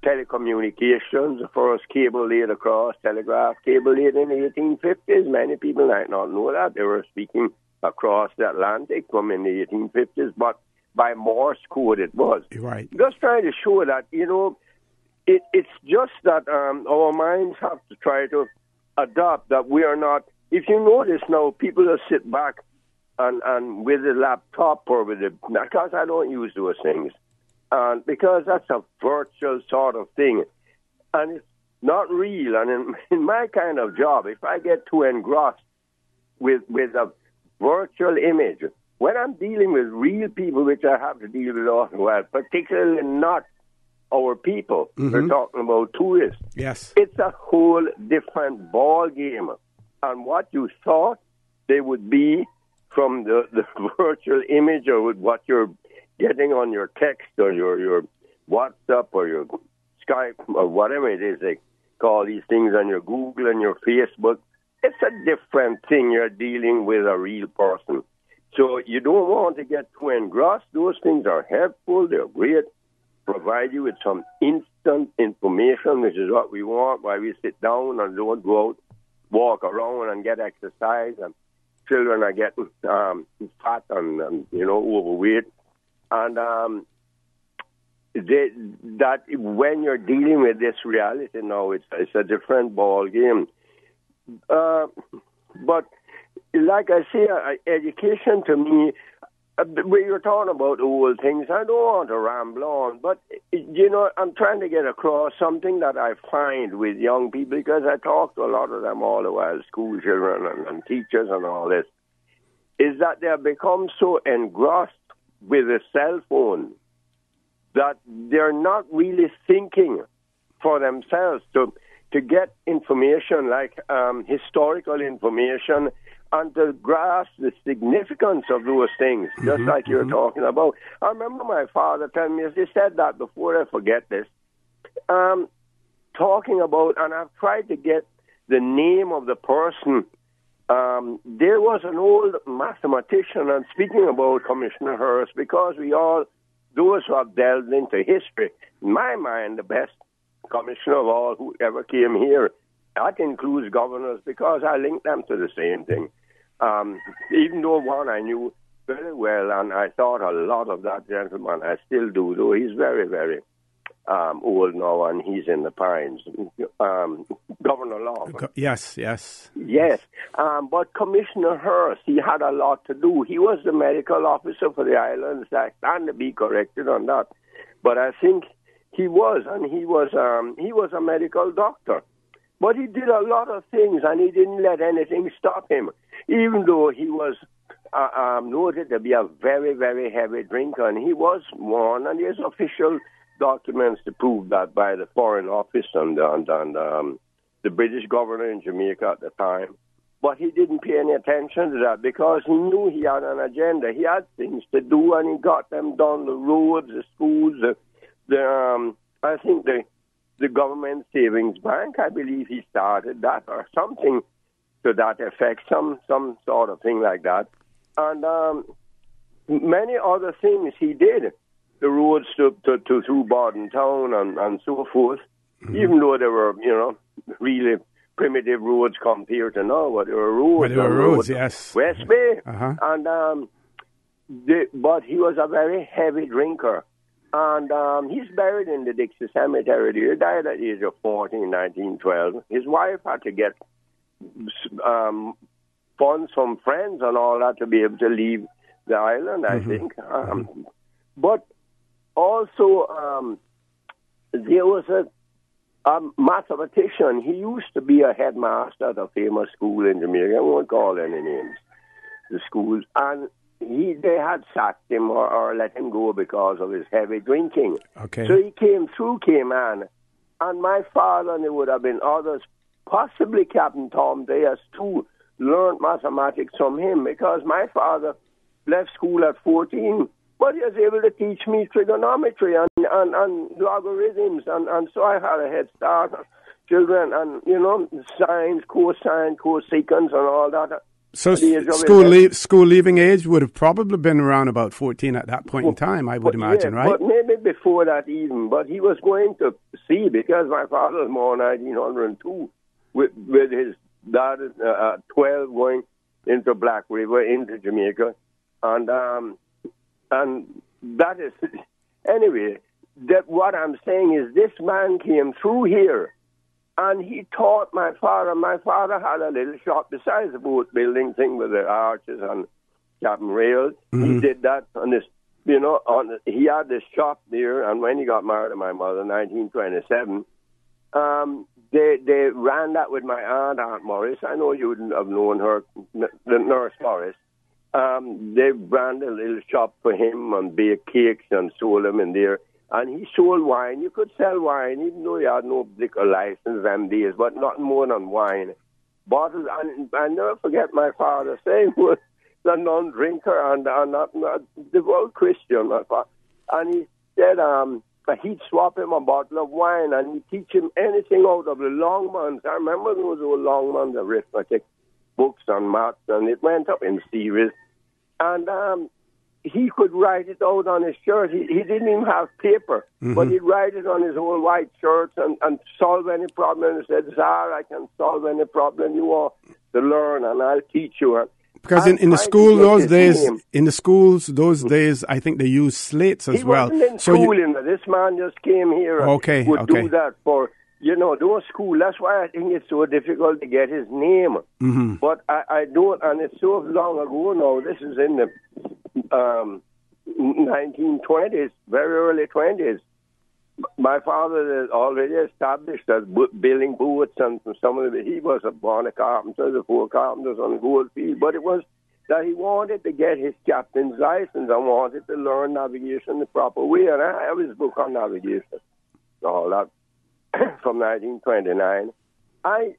telecommunications. The first cable laid across, telegraph cable laid in the 1850s. Many people might not know that. They were speaking across the Atlantic from in the 1850s, but by Morse code it was. Right. Just trying to show that, it's just that our minds have to try to adopt that we are not. If you notice now, people just sit back and with a laptop or because I don't use those things. Because that's a virtual sort of thing. And it's not real. And in my kind of job, if I get too engrossed with a virtual image, when I'm dealing with real people, which I have to deal with all the while, particularly not our people, we're talking about tourists. Yes. It's a whole different ball game. And what you thought they would be from the virtual image or with what you're getting on your text or your WhatsApp or your Skype or whatever it is they call these things on your Google and your Facebook, it's a different thing. You're dealing with a real person. So you don't want to get too engrossed. Those things are helpful. They're great. Provide you with some instant information, which is what we want while we sit down and don't go out, walk around and get exercise. And children are getting fat and overweight. And that when you're dealing with this reality now, it's a different ball game. but like I say, education to me, when you're talking about old things, I don't want to ramble on, but, I'm trying to get across something that I find with young people, because I talk to a lot of them all the while, school children and teachers and all this, is that they have become so engrossed with a cell phone that they're not really thinking for themselves to get information like historical information and to grasp the significance of those things, just like you're talking about. I remember my father telling me, he said that before I forget this, talking about, and I've tried to get the name of the person. There was an old mathematician, and speaking about Commissioner Hurst, because those who have delved into history, in my mind, the best commissioner of all who ever came here, that includes governors, because I link them to the same thing. Even though one I knew very well, and I thought a lot of that gentleman, I still do, though he's very, very old now, and he's in the Pines. Governor Long. Yes. Yes, but Commissioner Hurst, he had a lot to do. He was the medical officer for the islands. I stand to be corrected on that, but I think he was a medical doctor. But he did a lot of things, and he didn't let anything stop him, even though he was noted to be a very, very heavy drinker, and he was warned, and there's official documents to prove that by the Foreign Office and the British governor in Jamaica at the time. But he didn't pay any attention to that because he knew he had an agenda. He had things to do, and he got them done, the roads, the schools, I think the government savings bank, I believe he started that or something to that effect, some sort of thing like that. And many other things he did. The roads to through Borden Town and so forth, even though they were, really primitive roads compared to now, but they were roads. But they were roads, yes. West Bay. And but he was a very heavy drinker. And he's buried in the Dixie Cemetery. He died at the age of 40 in 1912. His wife had to get funds from friends and all that to be able to leave the island, I think. But also, there was a mathematician. He used to be a headmaster at a famous school in Jamaica. I won't call any names, the schools. And they had sacked him or let him go because of his heavy drinking. Okay. So he came through Cayman, and my father, and there would have been others, possibly Captain Tom Diaz too, learned mathematics from him, because my father left school at 14, but he was able to teach me trigonometry and logarithms, and so I had a head start on children, and, sine, cosine, cosecant, and all that. So school leaving age would have probably been around about 14 at that point in time, I would imagine, right? But maybe before that even. But he was going to sea, because my father was born in 1902 with his dad at 12 going into Black River, into Jamaica. And that is... Anyway, what I'm saying is this man came through here, and he taught my father. My father had a little shop besides the boat building thing with the arches and cap and rails. He did that on this, he had this shop there, and when he got married to my mother in 1927, they ran that with my Aunt Morris. I know you wouldn't have known her, the Nurse Morris. They ran a little shop for him and baked cakes and sold them in there. And he sold wine. You could sell wine, even though you had no liquor license them days, but not more than wine. Bottles, and I never forget my father saying was a non-drinker and not devout Christian, my father. And he said he'd swap him a bottle of wine, and he'd teach him anything out of the Longmans. I remember those old Longmans arithmetic books on maths, and it went up in series. And he could write it out on his shirt. He didn't even have paper, but he'd write it on his whole white shirt and solve any problem. He said, Tsar, I can solve any problem you want to learn, and I'll teach you. Because in the school those days, I think they used slates as well. He wasn't in schooling. This man just came here and would do that for those schools, that's why I think it's so difficult to get his name. Mm-hmm. But I don't, and it's so long ago now. This is in the 1920s, very early 20s. My father is already established as building boats, and some of he was one of the carpenters, the 4 carpenters on the Goldfield. But it was that he wanted to get his captain's license and wanted to learn navigation the proper way. And I have his book on navigation, all that, from 1929. I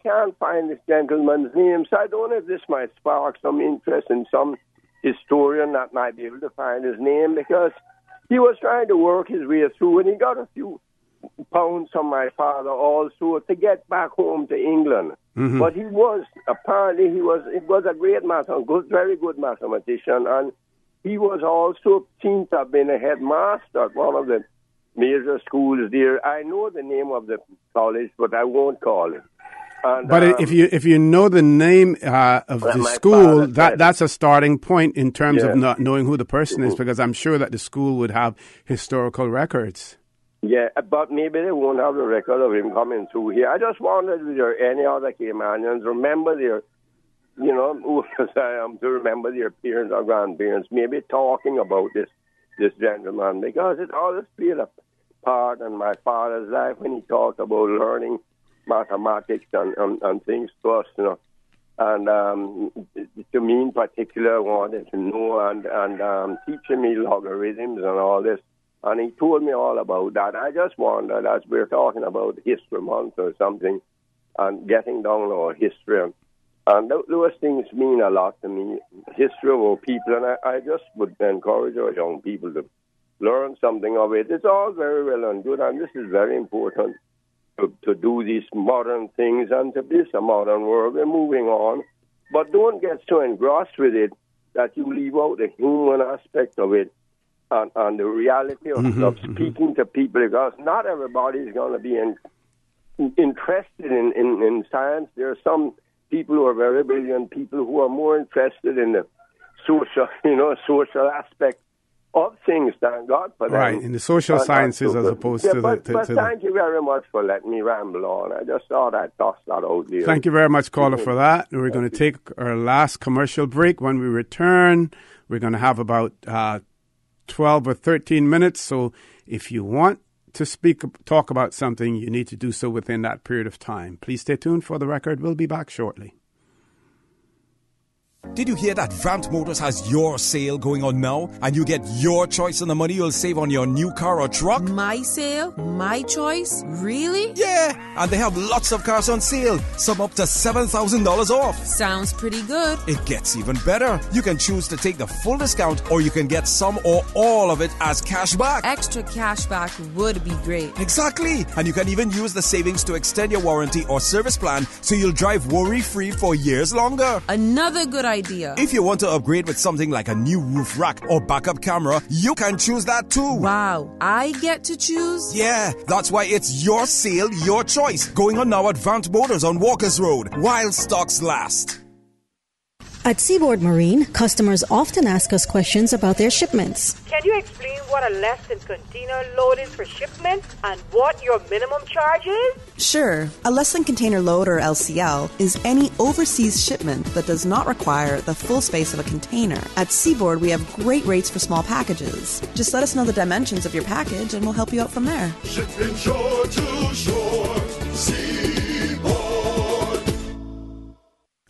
can't find this gentleman's name, so I don't know if this might spark some interest in some historian that might be able to find his name, because he was trying to work his way through, and he got a few pounds from my father also to get back home to England. Mm-hmm. But it was a great very good mathematician, and he was also seen to have been a headmaster at one of the major schools there. I know the name of the college, but I won't call it. And, but if you know the name of the school, that's a starting point in terms of not knowing who the person is, because I'm sure that the school would have historical records. Yeah, but maybe they won't have the record of him coming through here. I just wondered if there are any other Caymanians remember their, as I am, to remember their parents or grandparents, maybe talking about this gentleman, because it always played a part in my father's life when he talked about learning mathematics and things to us, and to me in particular, I wanted to know and teaching me logarithms and all this, and he told me all about that. I just wondered, as we're talking about History Month or something, and getting down our history, and those things mean a lot to me, history of our people, and I just would encourage our young people to learn something of it. It's all very well and good, and this is very important. To do these modern things and to this a modern world. We're moving on, but don't get so engrossed with it that you leave out the human aspect of it and the reality of speaking to people, because not everybody is going to be interested in science. There are some people who are very brilliant, people who are more interested in the social aspect of things, thank God for that. Right, in the social sciences as opposed to but thank you very much for letting me ramble on. I just thought I'd toss that out there. Thank you very much, caller, for that. We're going to take our last commercial break. When we return, we're going to have about 12 or 13 minutes. So if you want to talk about something, you need to do so within that period of time. Please stay tuned for the record. We'll be back shortly. Did you hear that Vant Motors has your sale going on now? And you get your choice on the money you'll save on your new car or truck? My sale? My choice? Really? Yeah! And they have lots of cars on sale. Some up to $7,000 off. Sounds pretty good. It gets even better. You can choose to take the full discount, or you can get some or all of it as cash back. Extra cash back would be great. Exactly! And you can even use the savings to extend your warranty or service plan so you'll drive worry-free for years longer. Another good idea. If you want to upgrade with something like a new roof rack or backup camera, you can choose that too. Wow, I get to choose? Yeah, that's why it's your sale, your choice. Going on now at Vant Motors on Walkers Road, while stocks last. At Seaboard Marine, customers often ask us questions about their shipments. Can you explain what a less than container load is for shipment and what your minimum charge is? Sure. A less than container load, or LCL, is any overseas shipment that does not require the full space of a container. At Seaboard, we have great rates for small packages. Just let us know the dimensions of your package and we'll help you out from there. Shipping shore to shore,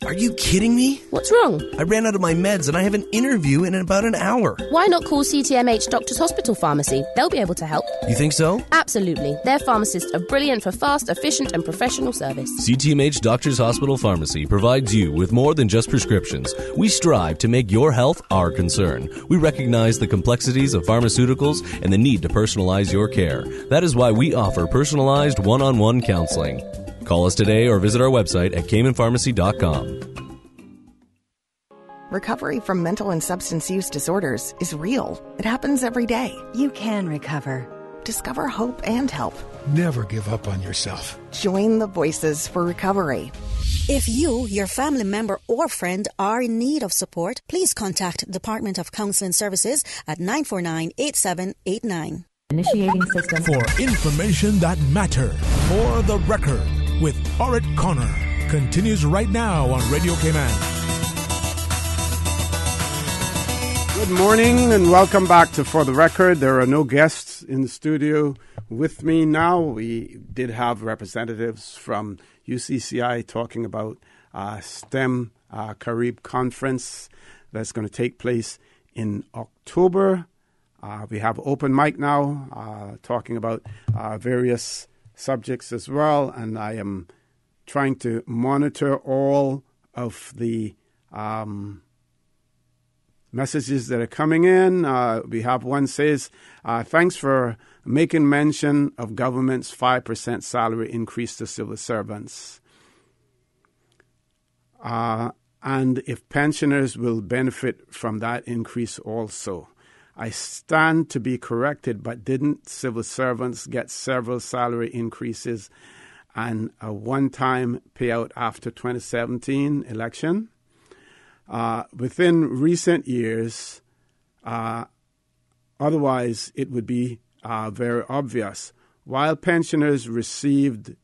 Are you kidding me? What's wrong? I ran out of my meds and I have an interview in about an hour. Why not call CTMH Doctors Hospital Pharmacy? They'll be able to help. You think so? Absolutely. Their pharmacists are brilliant for fast, efficient and professional service. CTMH Doctors Hospital Pharmacy provides you with more than just prescriptions. We strive to make your health our concern. We recognize the complexities of pharmaceuticals and the need to personalize your care. That is why we offer personalized one-on-one counseling. Call us today or visit our website at caymanpharmacy.com. Recovery from mental and substance use disorders is real. It happens every day. You can recover. Discover hope and help. Never give up on yourself. Join the Voices for Recovery. If you, your family member or friend are in need of support, please contact Department of Counseling Services at 949-8789. Initiating system. For information that matter. For the record with Orit Connor. Continues right now on Radio Cayman. Good morning and welcome back to For the Record. There are no guests in the studio with me now. We did have representatives from UCCI talking about STEM Carib Conference that's going to take place in October. We have open mic now talking about various subjects as well, and I am trying to monitor all of the messages that are coming in. We have one says, thanks for making mention of government's 5% salary increase to civil servants. And if pensioners will benefit from that increase also. I stand to be corrected, but didn't civil servants get several salary increases and a one-time payout after 2017 election? Within recent years, otherwise it would be very obvious. While pensioners received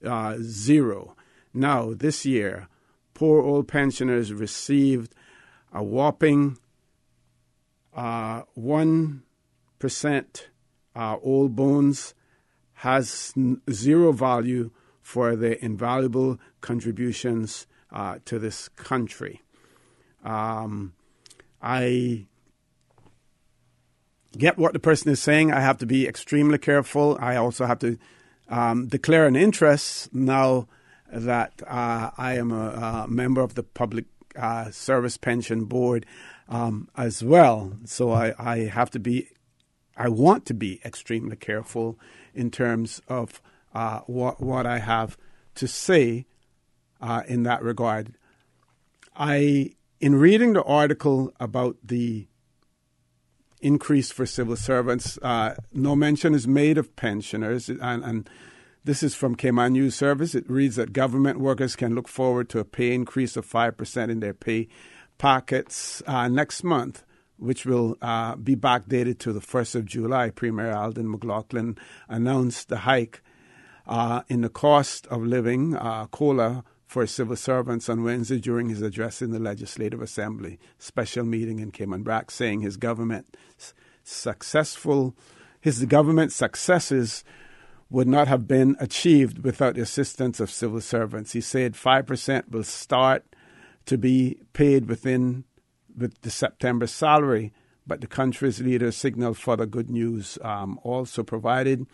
zero, now this year, poor old pensioners received a whopping 1%. Old bones has zero value for their invaluable contributions to this country. I get what the person is saying. I have to be extremely careful. I also have to declare an interest now that I am a member of the Public Service Pension Board as well. So I want to be extremely careful in terms of what I have to say in that regard. In reading the article about the increase for civil servants, no mention is made of pensioners, and this is from Cayman News Service. It reads that government workers can look forward to a pay increase of 5% in their pay packets next month, which will be backdated to the 1st of July. Premier Alden McLaughlin announced the hike in the cost of living, COLA, for civil servants on Wednesday during his address in the Legislative Assembly special meeting in Cayman Brac, saying his government's successes would not have been achieved without the assistance of civil servants. He said 5% will start to be paid with the September salary, but the country's leader signaled further good news. Also provided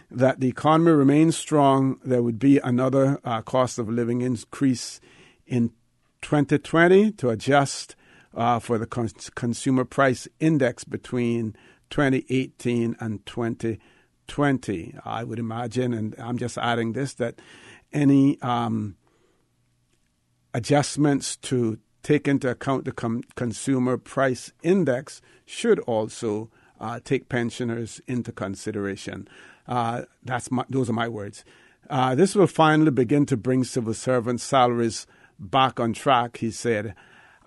that the economy remains strong, there would be another cost of living increase in 2020 to adjust for the consumer price index between 2018 and 2020. I would imagine, and I'm just adding this, that any adjustments to take into account the consumer price index should also take pensioners into consideration. Those are my words. This will finally begin to bring civil servants' salaries back on track, he said,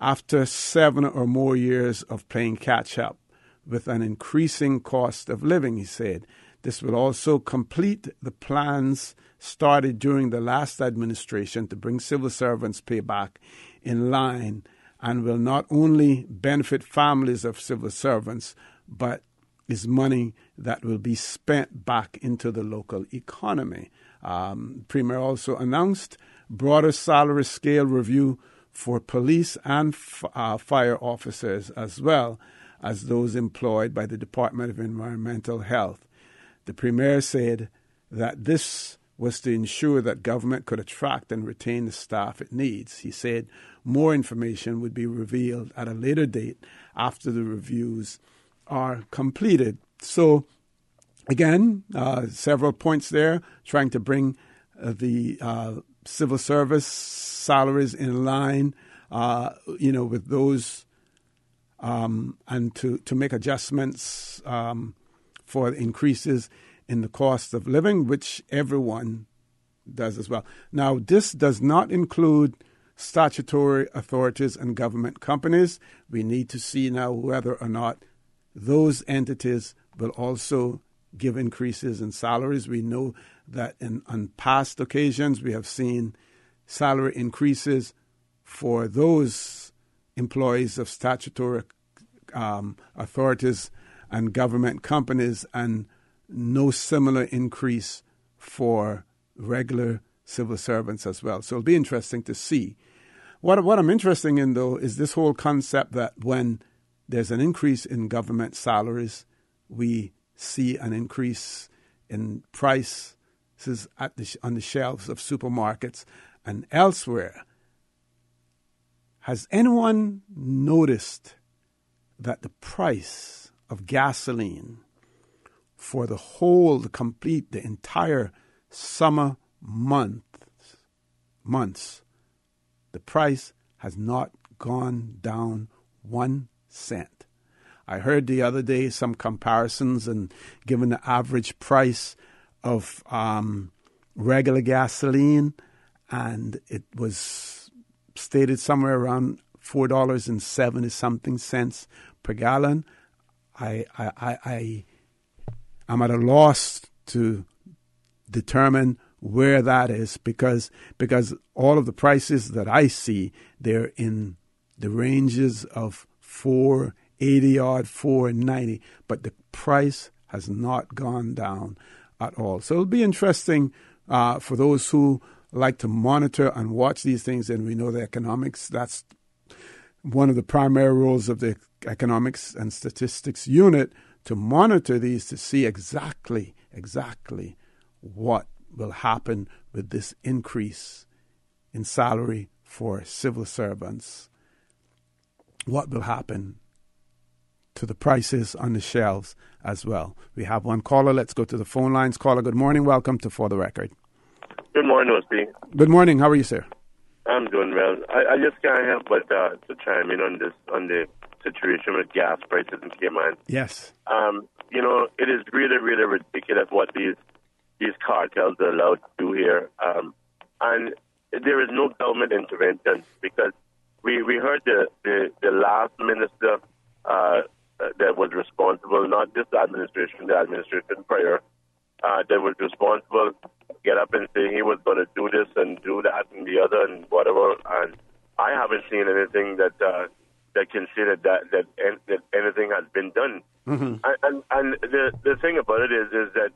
after 7 or more years of playing catch-up with an increasing cost of living, he said. This will also complete the plans started during the last administration to bring civil servants' pay back in line, and will not only benefit families of civil servants, but is money that will be spent back into the local economy. Premier also announced broader salary scale review for police and fire officers, as well as those employed by the Department of Environmental Health. The Premier said that this was to ensure that government could attract and retain the staff it needs. He said more information would be revealed at a later date after the reviews are completed. So, again, several points there, trying to bring the civil service salaries in line, with those, and to make adjustments for increases in the cost of living, which everyone does as well. Now, this does not include statutory authorities and government companies. We need to see now whether or not those entities will also give increases in salaries. We know that on past occasions we have seen salary increases for those employees of statutory authorities and government companies, and no similar increase for regular civil servants as well. So it'll be interesting to see. What I'm interested in, though, is this whole concept that when there's an increase in government salaries, we see an increase in prices on the shelves of supermarkets and elsewhere. Has anyone noticed that the price of gasoline for the entire summer months, the price has not gone down 1 cent? I heard the other day some comparisons, and given the average price of regular gasoline, and it was stated somewhere around $4.70 something cents per gallon. I'm at a loss to determine where that is, because all of the prices that I see, they're in the ranges of $4.80 odd, $4.90, but the price has not gone down at all. So it'll be interesting for those who like to monitor and watch these things, and we know the economics. That's one of the primary roles of the Economics and Statistics Unit, to monitor these to see exactly what will happen with this increase in salary for civil servants. What will happen to the prices on the shelves as well. We have one caller. Let's go to the phone lines. Caller, good morning. Welcome to For the Record. Good morning, Osby. Good morning. How are you, sir? I'm doing well. I just can't help but to chime in on the situation with gas prices in Cayman. Yes. It is really, really ridiculous what these cartels are allowed to do here. And there is no government intervention, because we heard the last minister that was responsible, not just the administration prior, that was responsible, get up and say he was going to do this and do that and the other and whatever. And I haven't seen anything that can say that anything has been done. Mm-hmm. And the thing about it is that,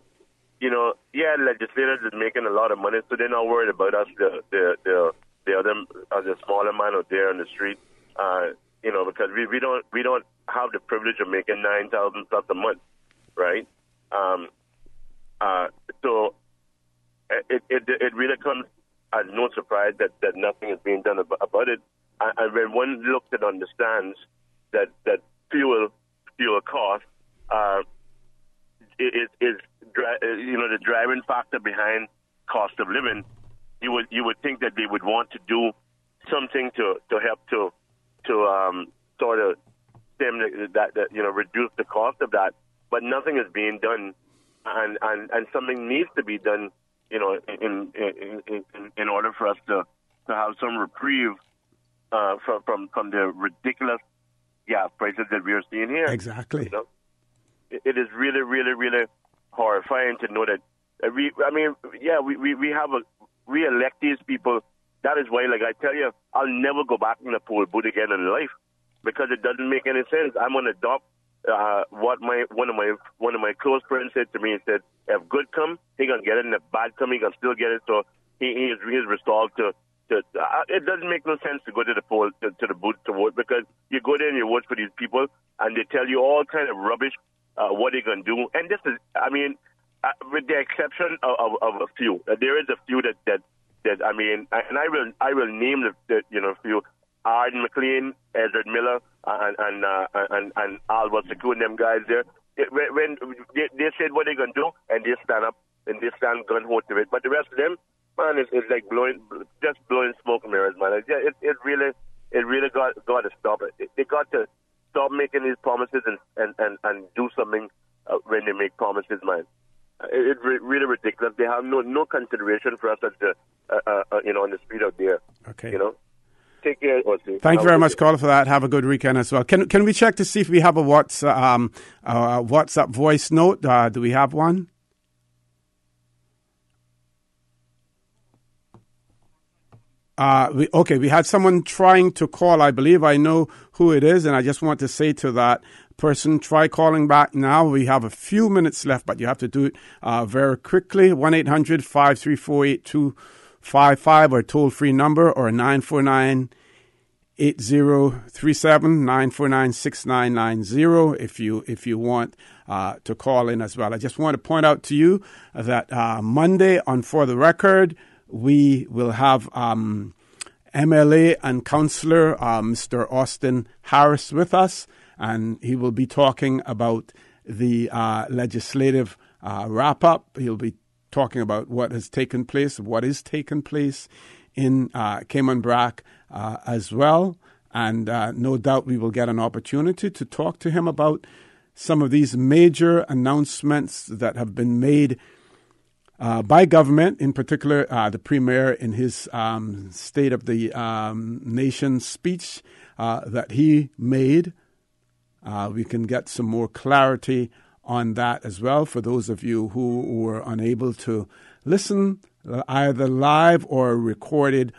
legislators is making a lot of money, so they're not worried about us, the smaller man out there on the street, because we don't have the privilege of making $9,000 plus a month, right? So it really comes as no surprise that nothing is being done about it. And when one looks and understands that fuel cost is the driving factor behind cost of living, you would think that they would want to do something to help to sort of stem reduce the cost of that, but nothing is being done, and something needs to be done, in order for us to have some reprieve from the ridiculous gas prices that we are seeing here. Exactly. It is really, really, really horrifying to know that we elect these people. That is why, like I tell you, I'll never go back in the pool booth again in life, because it doesn't make any sense. I'm going to adopt what one of my close friends said to me. He said, if good come, he gonna get it, and if bad come, he can still get it. So he is resolved to. It doesn't make no sense to go to the poll, to the booth to vote, because you go there and you vote for these people, and they tell you all kind of rubbish what they're gonna do. And this is, with the exception of a few, there is a few that and I will name the few. Arden McLean, Edward Miller, and Albert Sekou and them guys there. When they said what they're gonna do, and they stand up and they stand gun ho to it. But the rest of them, man, it's like blowing smoke and mirrors, man. It really got to stop it. They got to stop making these promises and do something when they make promises, man. It's really ridiculous. They have no consideration for us on the street out there. Okay. Take care, Austin. Thank you very much, caller, for that. Have a good weekend as well. Can we check to see if we have a WhatsApp voice note? Do we have one? We had someone trying to call. I believe I know who it is, and I just want to say to that person, try calling back now. We have a few minutes left, but you have to do it very quickly. 1-800-534-8255, our toll-free number, or 949-8037, 949-6990 if you want to call in as well. I just want to point out to you that Monday on For the Record, we will have MLA and Councillor Mr. Austin Harris with us, and he will be talking about the legislative wrap-up. He'll be talking about what has taken place, what is taking place in Cayman Brac as well. And no doubt we will get an opportunity to talk to him about some of these major announcements that have been made by government, in particular the Premier in his State of the Nation speech that he made. We can get some more clarity on that as well for those of you who were unable to listen either live or recorded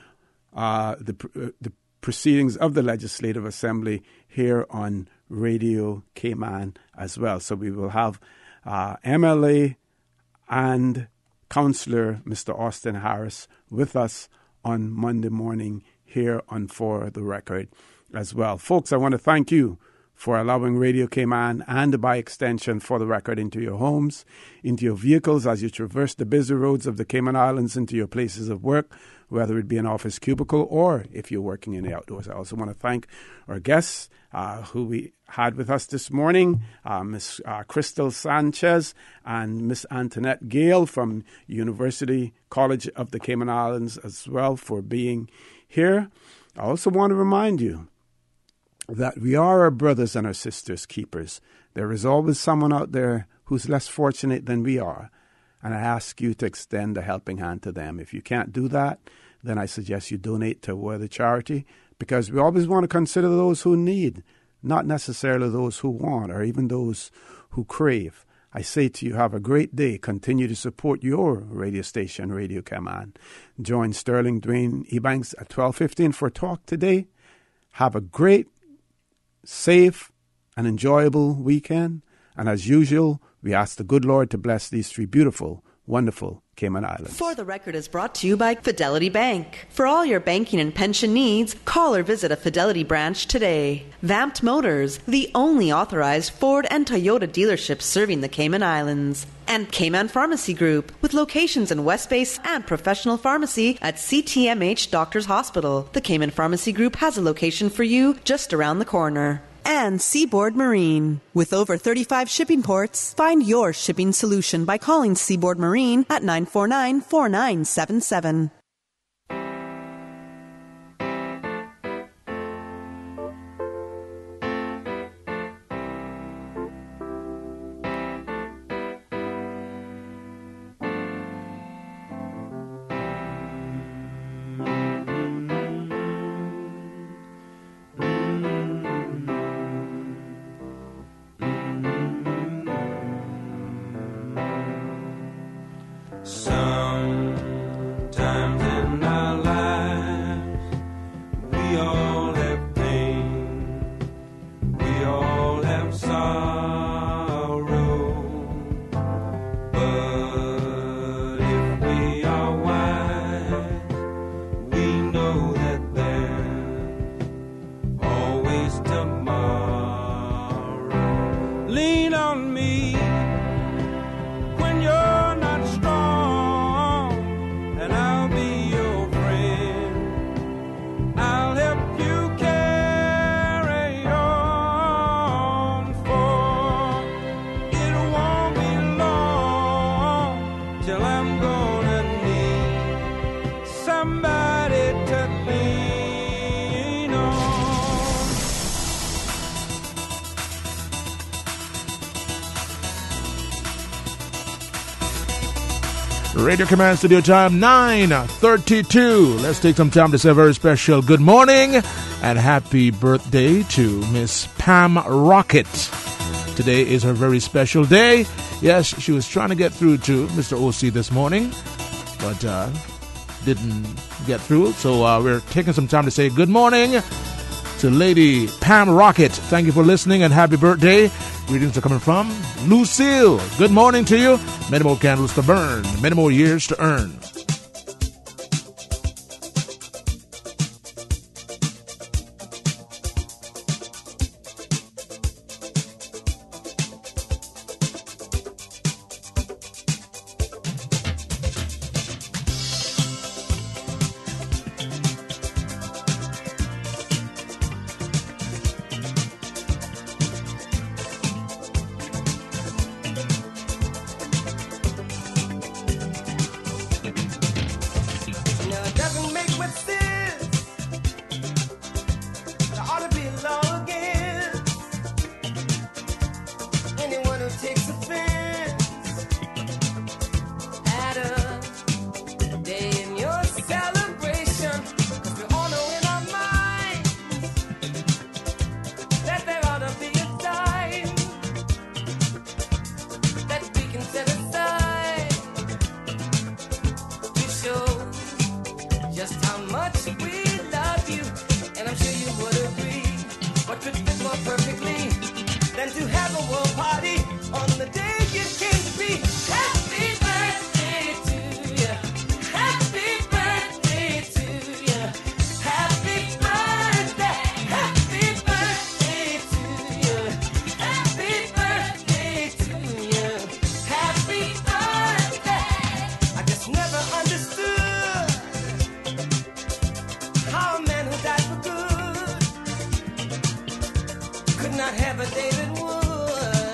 the proceedings of the Legislative Assembly here on Radio Cayman as well. So we will have MLA and Councillor Mr. Austin Harris with us on Monday morning here on For the Record as well. Folks, I want to thank you for allowing Radio Cayman and by extension For the Record into your homes, into your vehicles as you traverse the busy roads of the Cayman Islands, into your places of work, whether it be an office cubicle or if you're working in the outdoors. I also want to thank our guests who we had with us this morning, Miss Crystal Sanchez and Miss Antoinette Gale from University College of the Cayman Islands as well for being here. I also want to remind you that we are our brothers and our sisters' keepers. There is always someone out there who's less fortunate than we are, and I ask you to extend a helping hand to them. If you can't do that, then I suggest you donate to a worthy charity, because we always want to consider those who need, not necessarily those who want or even those who crave. I say to you, have a great day. Continue to support your radio station, Radio Cayman. Join Sterling, Dwayne, Ebanks at 12:15 for Talk Today. Have a great, safe, and enjoyable weekend. And as usual, we ask the good Lord to bless these three beautiful, wonderful Cayman Islands. For the Record is brought to you by Fidelity Bank. For all your banking and pension needs, call or visit a Fidelity branch today. Vamped Motors, the only authorized Ford and Toyota dealership serving the Cayman Islands. And Cayman Pharmacy Group, with locations in West Base and professional pharmacy at CTMH Doctors Hospital. The Cayman Pharmacy Group has a location for you just around the corner. And Seaboard Marine. With over 35 shipping ports, find your shipping solution by calling Seaboard Marine at 949-4977. Lean on me when you're not strong. Radio Command Studio time 9:32. Let's take some time to say a very special good morning and happy birthday to Miss Pam Rocket. Today is her very special day. Yes, she was trying to get through to Mr. OC this morning, but didn't get through. So we're taking some time to say good morning to Lady Pam Rocket. Thank you for listening and happy birthday. Greetings are coming from Lucille. Good morning to you. Many more candles to burn, many more years to earn. Could not have a David Wood.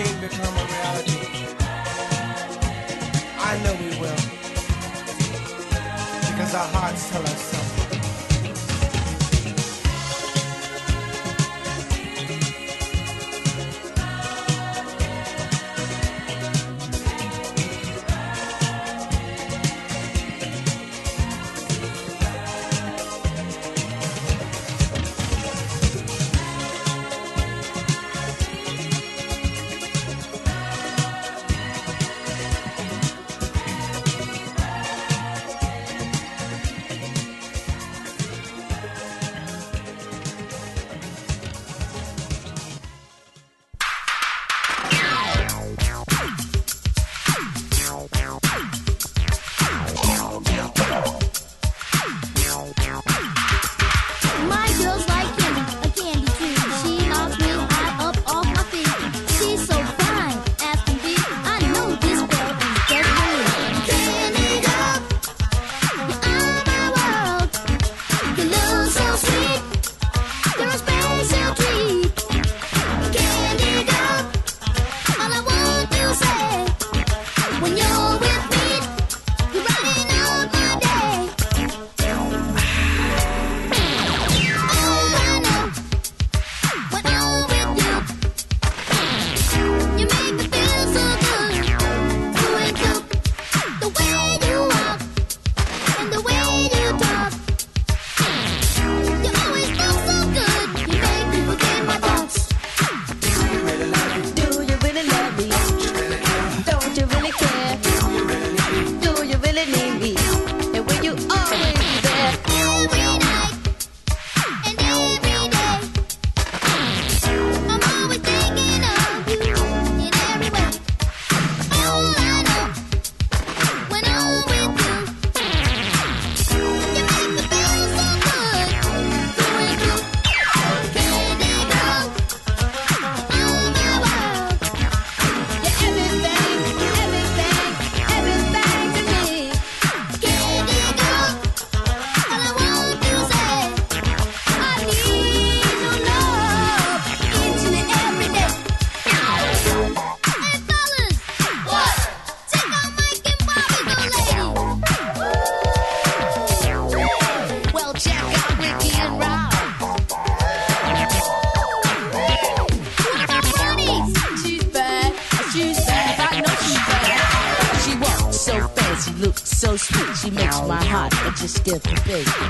dream become a reality? I know we will. Because our hearts tell us so.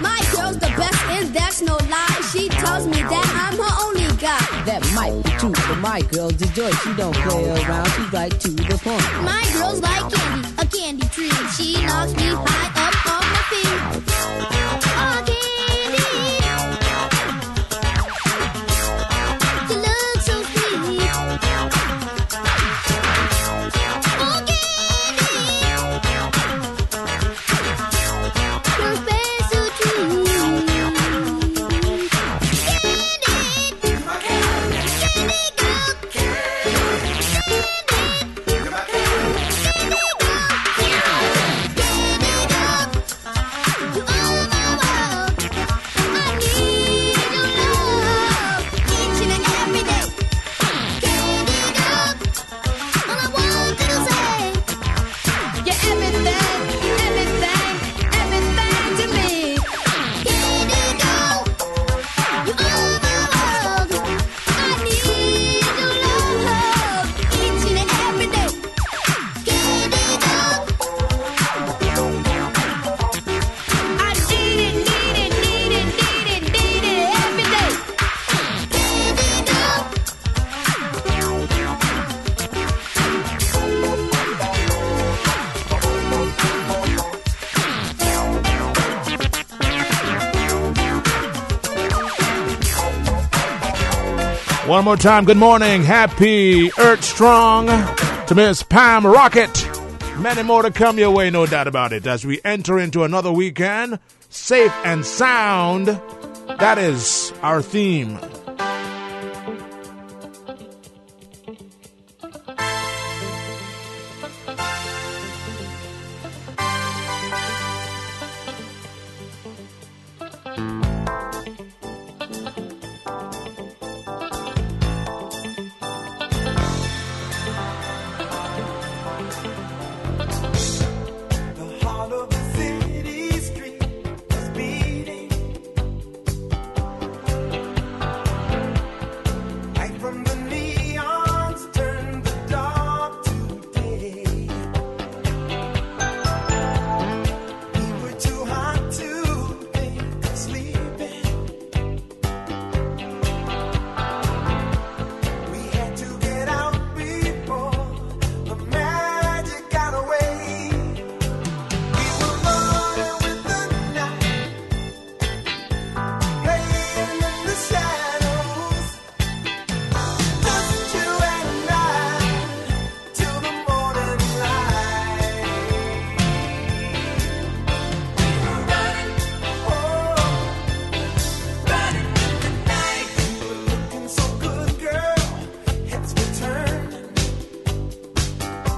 My girl's the best and that's no lie. She tells me that I'm her only guy. That might be true, but my girl's a joy. She don't play around, she's right to the point. My girl's like candy, a candy tree. She knocks me high up off my feet. Oh, candy. You look so sweet. Oh, candy. Your face so true. One more time, good morning. Happy Earth Strong to Miss Pam Rocket. Many more to come your way, no doubt about it, as we enter into another weekend, safe and sound. That is our theme.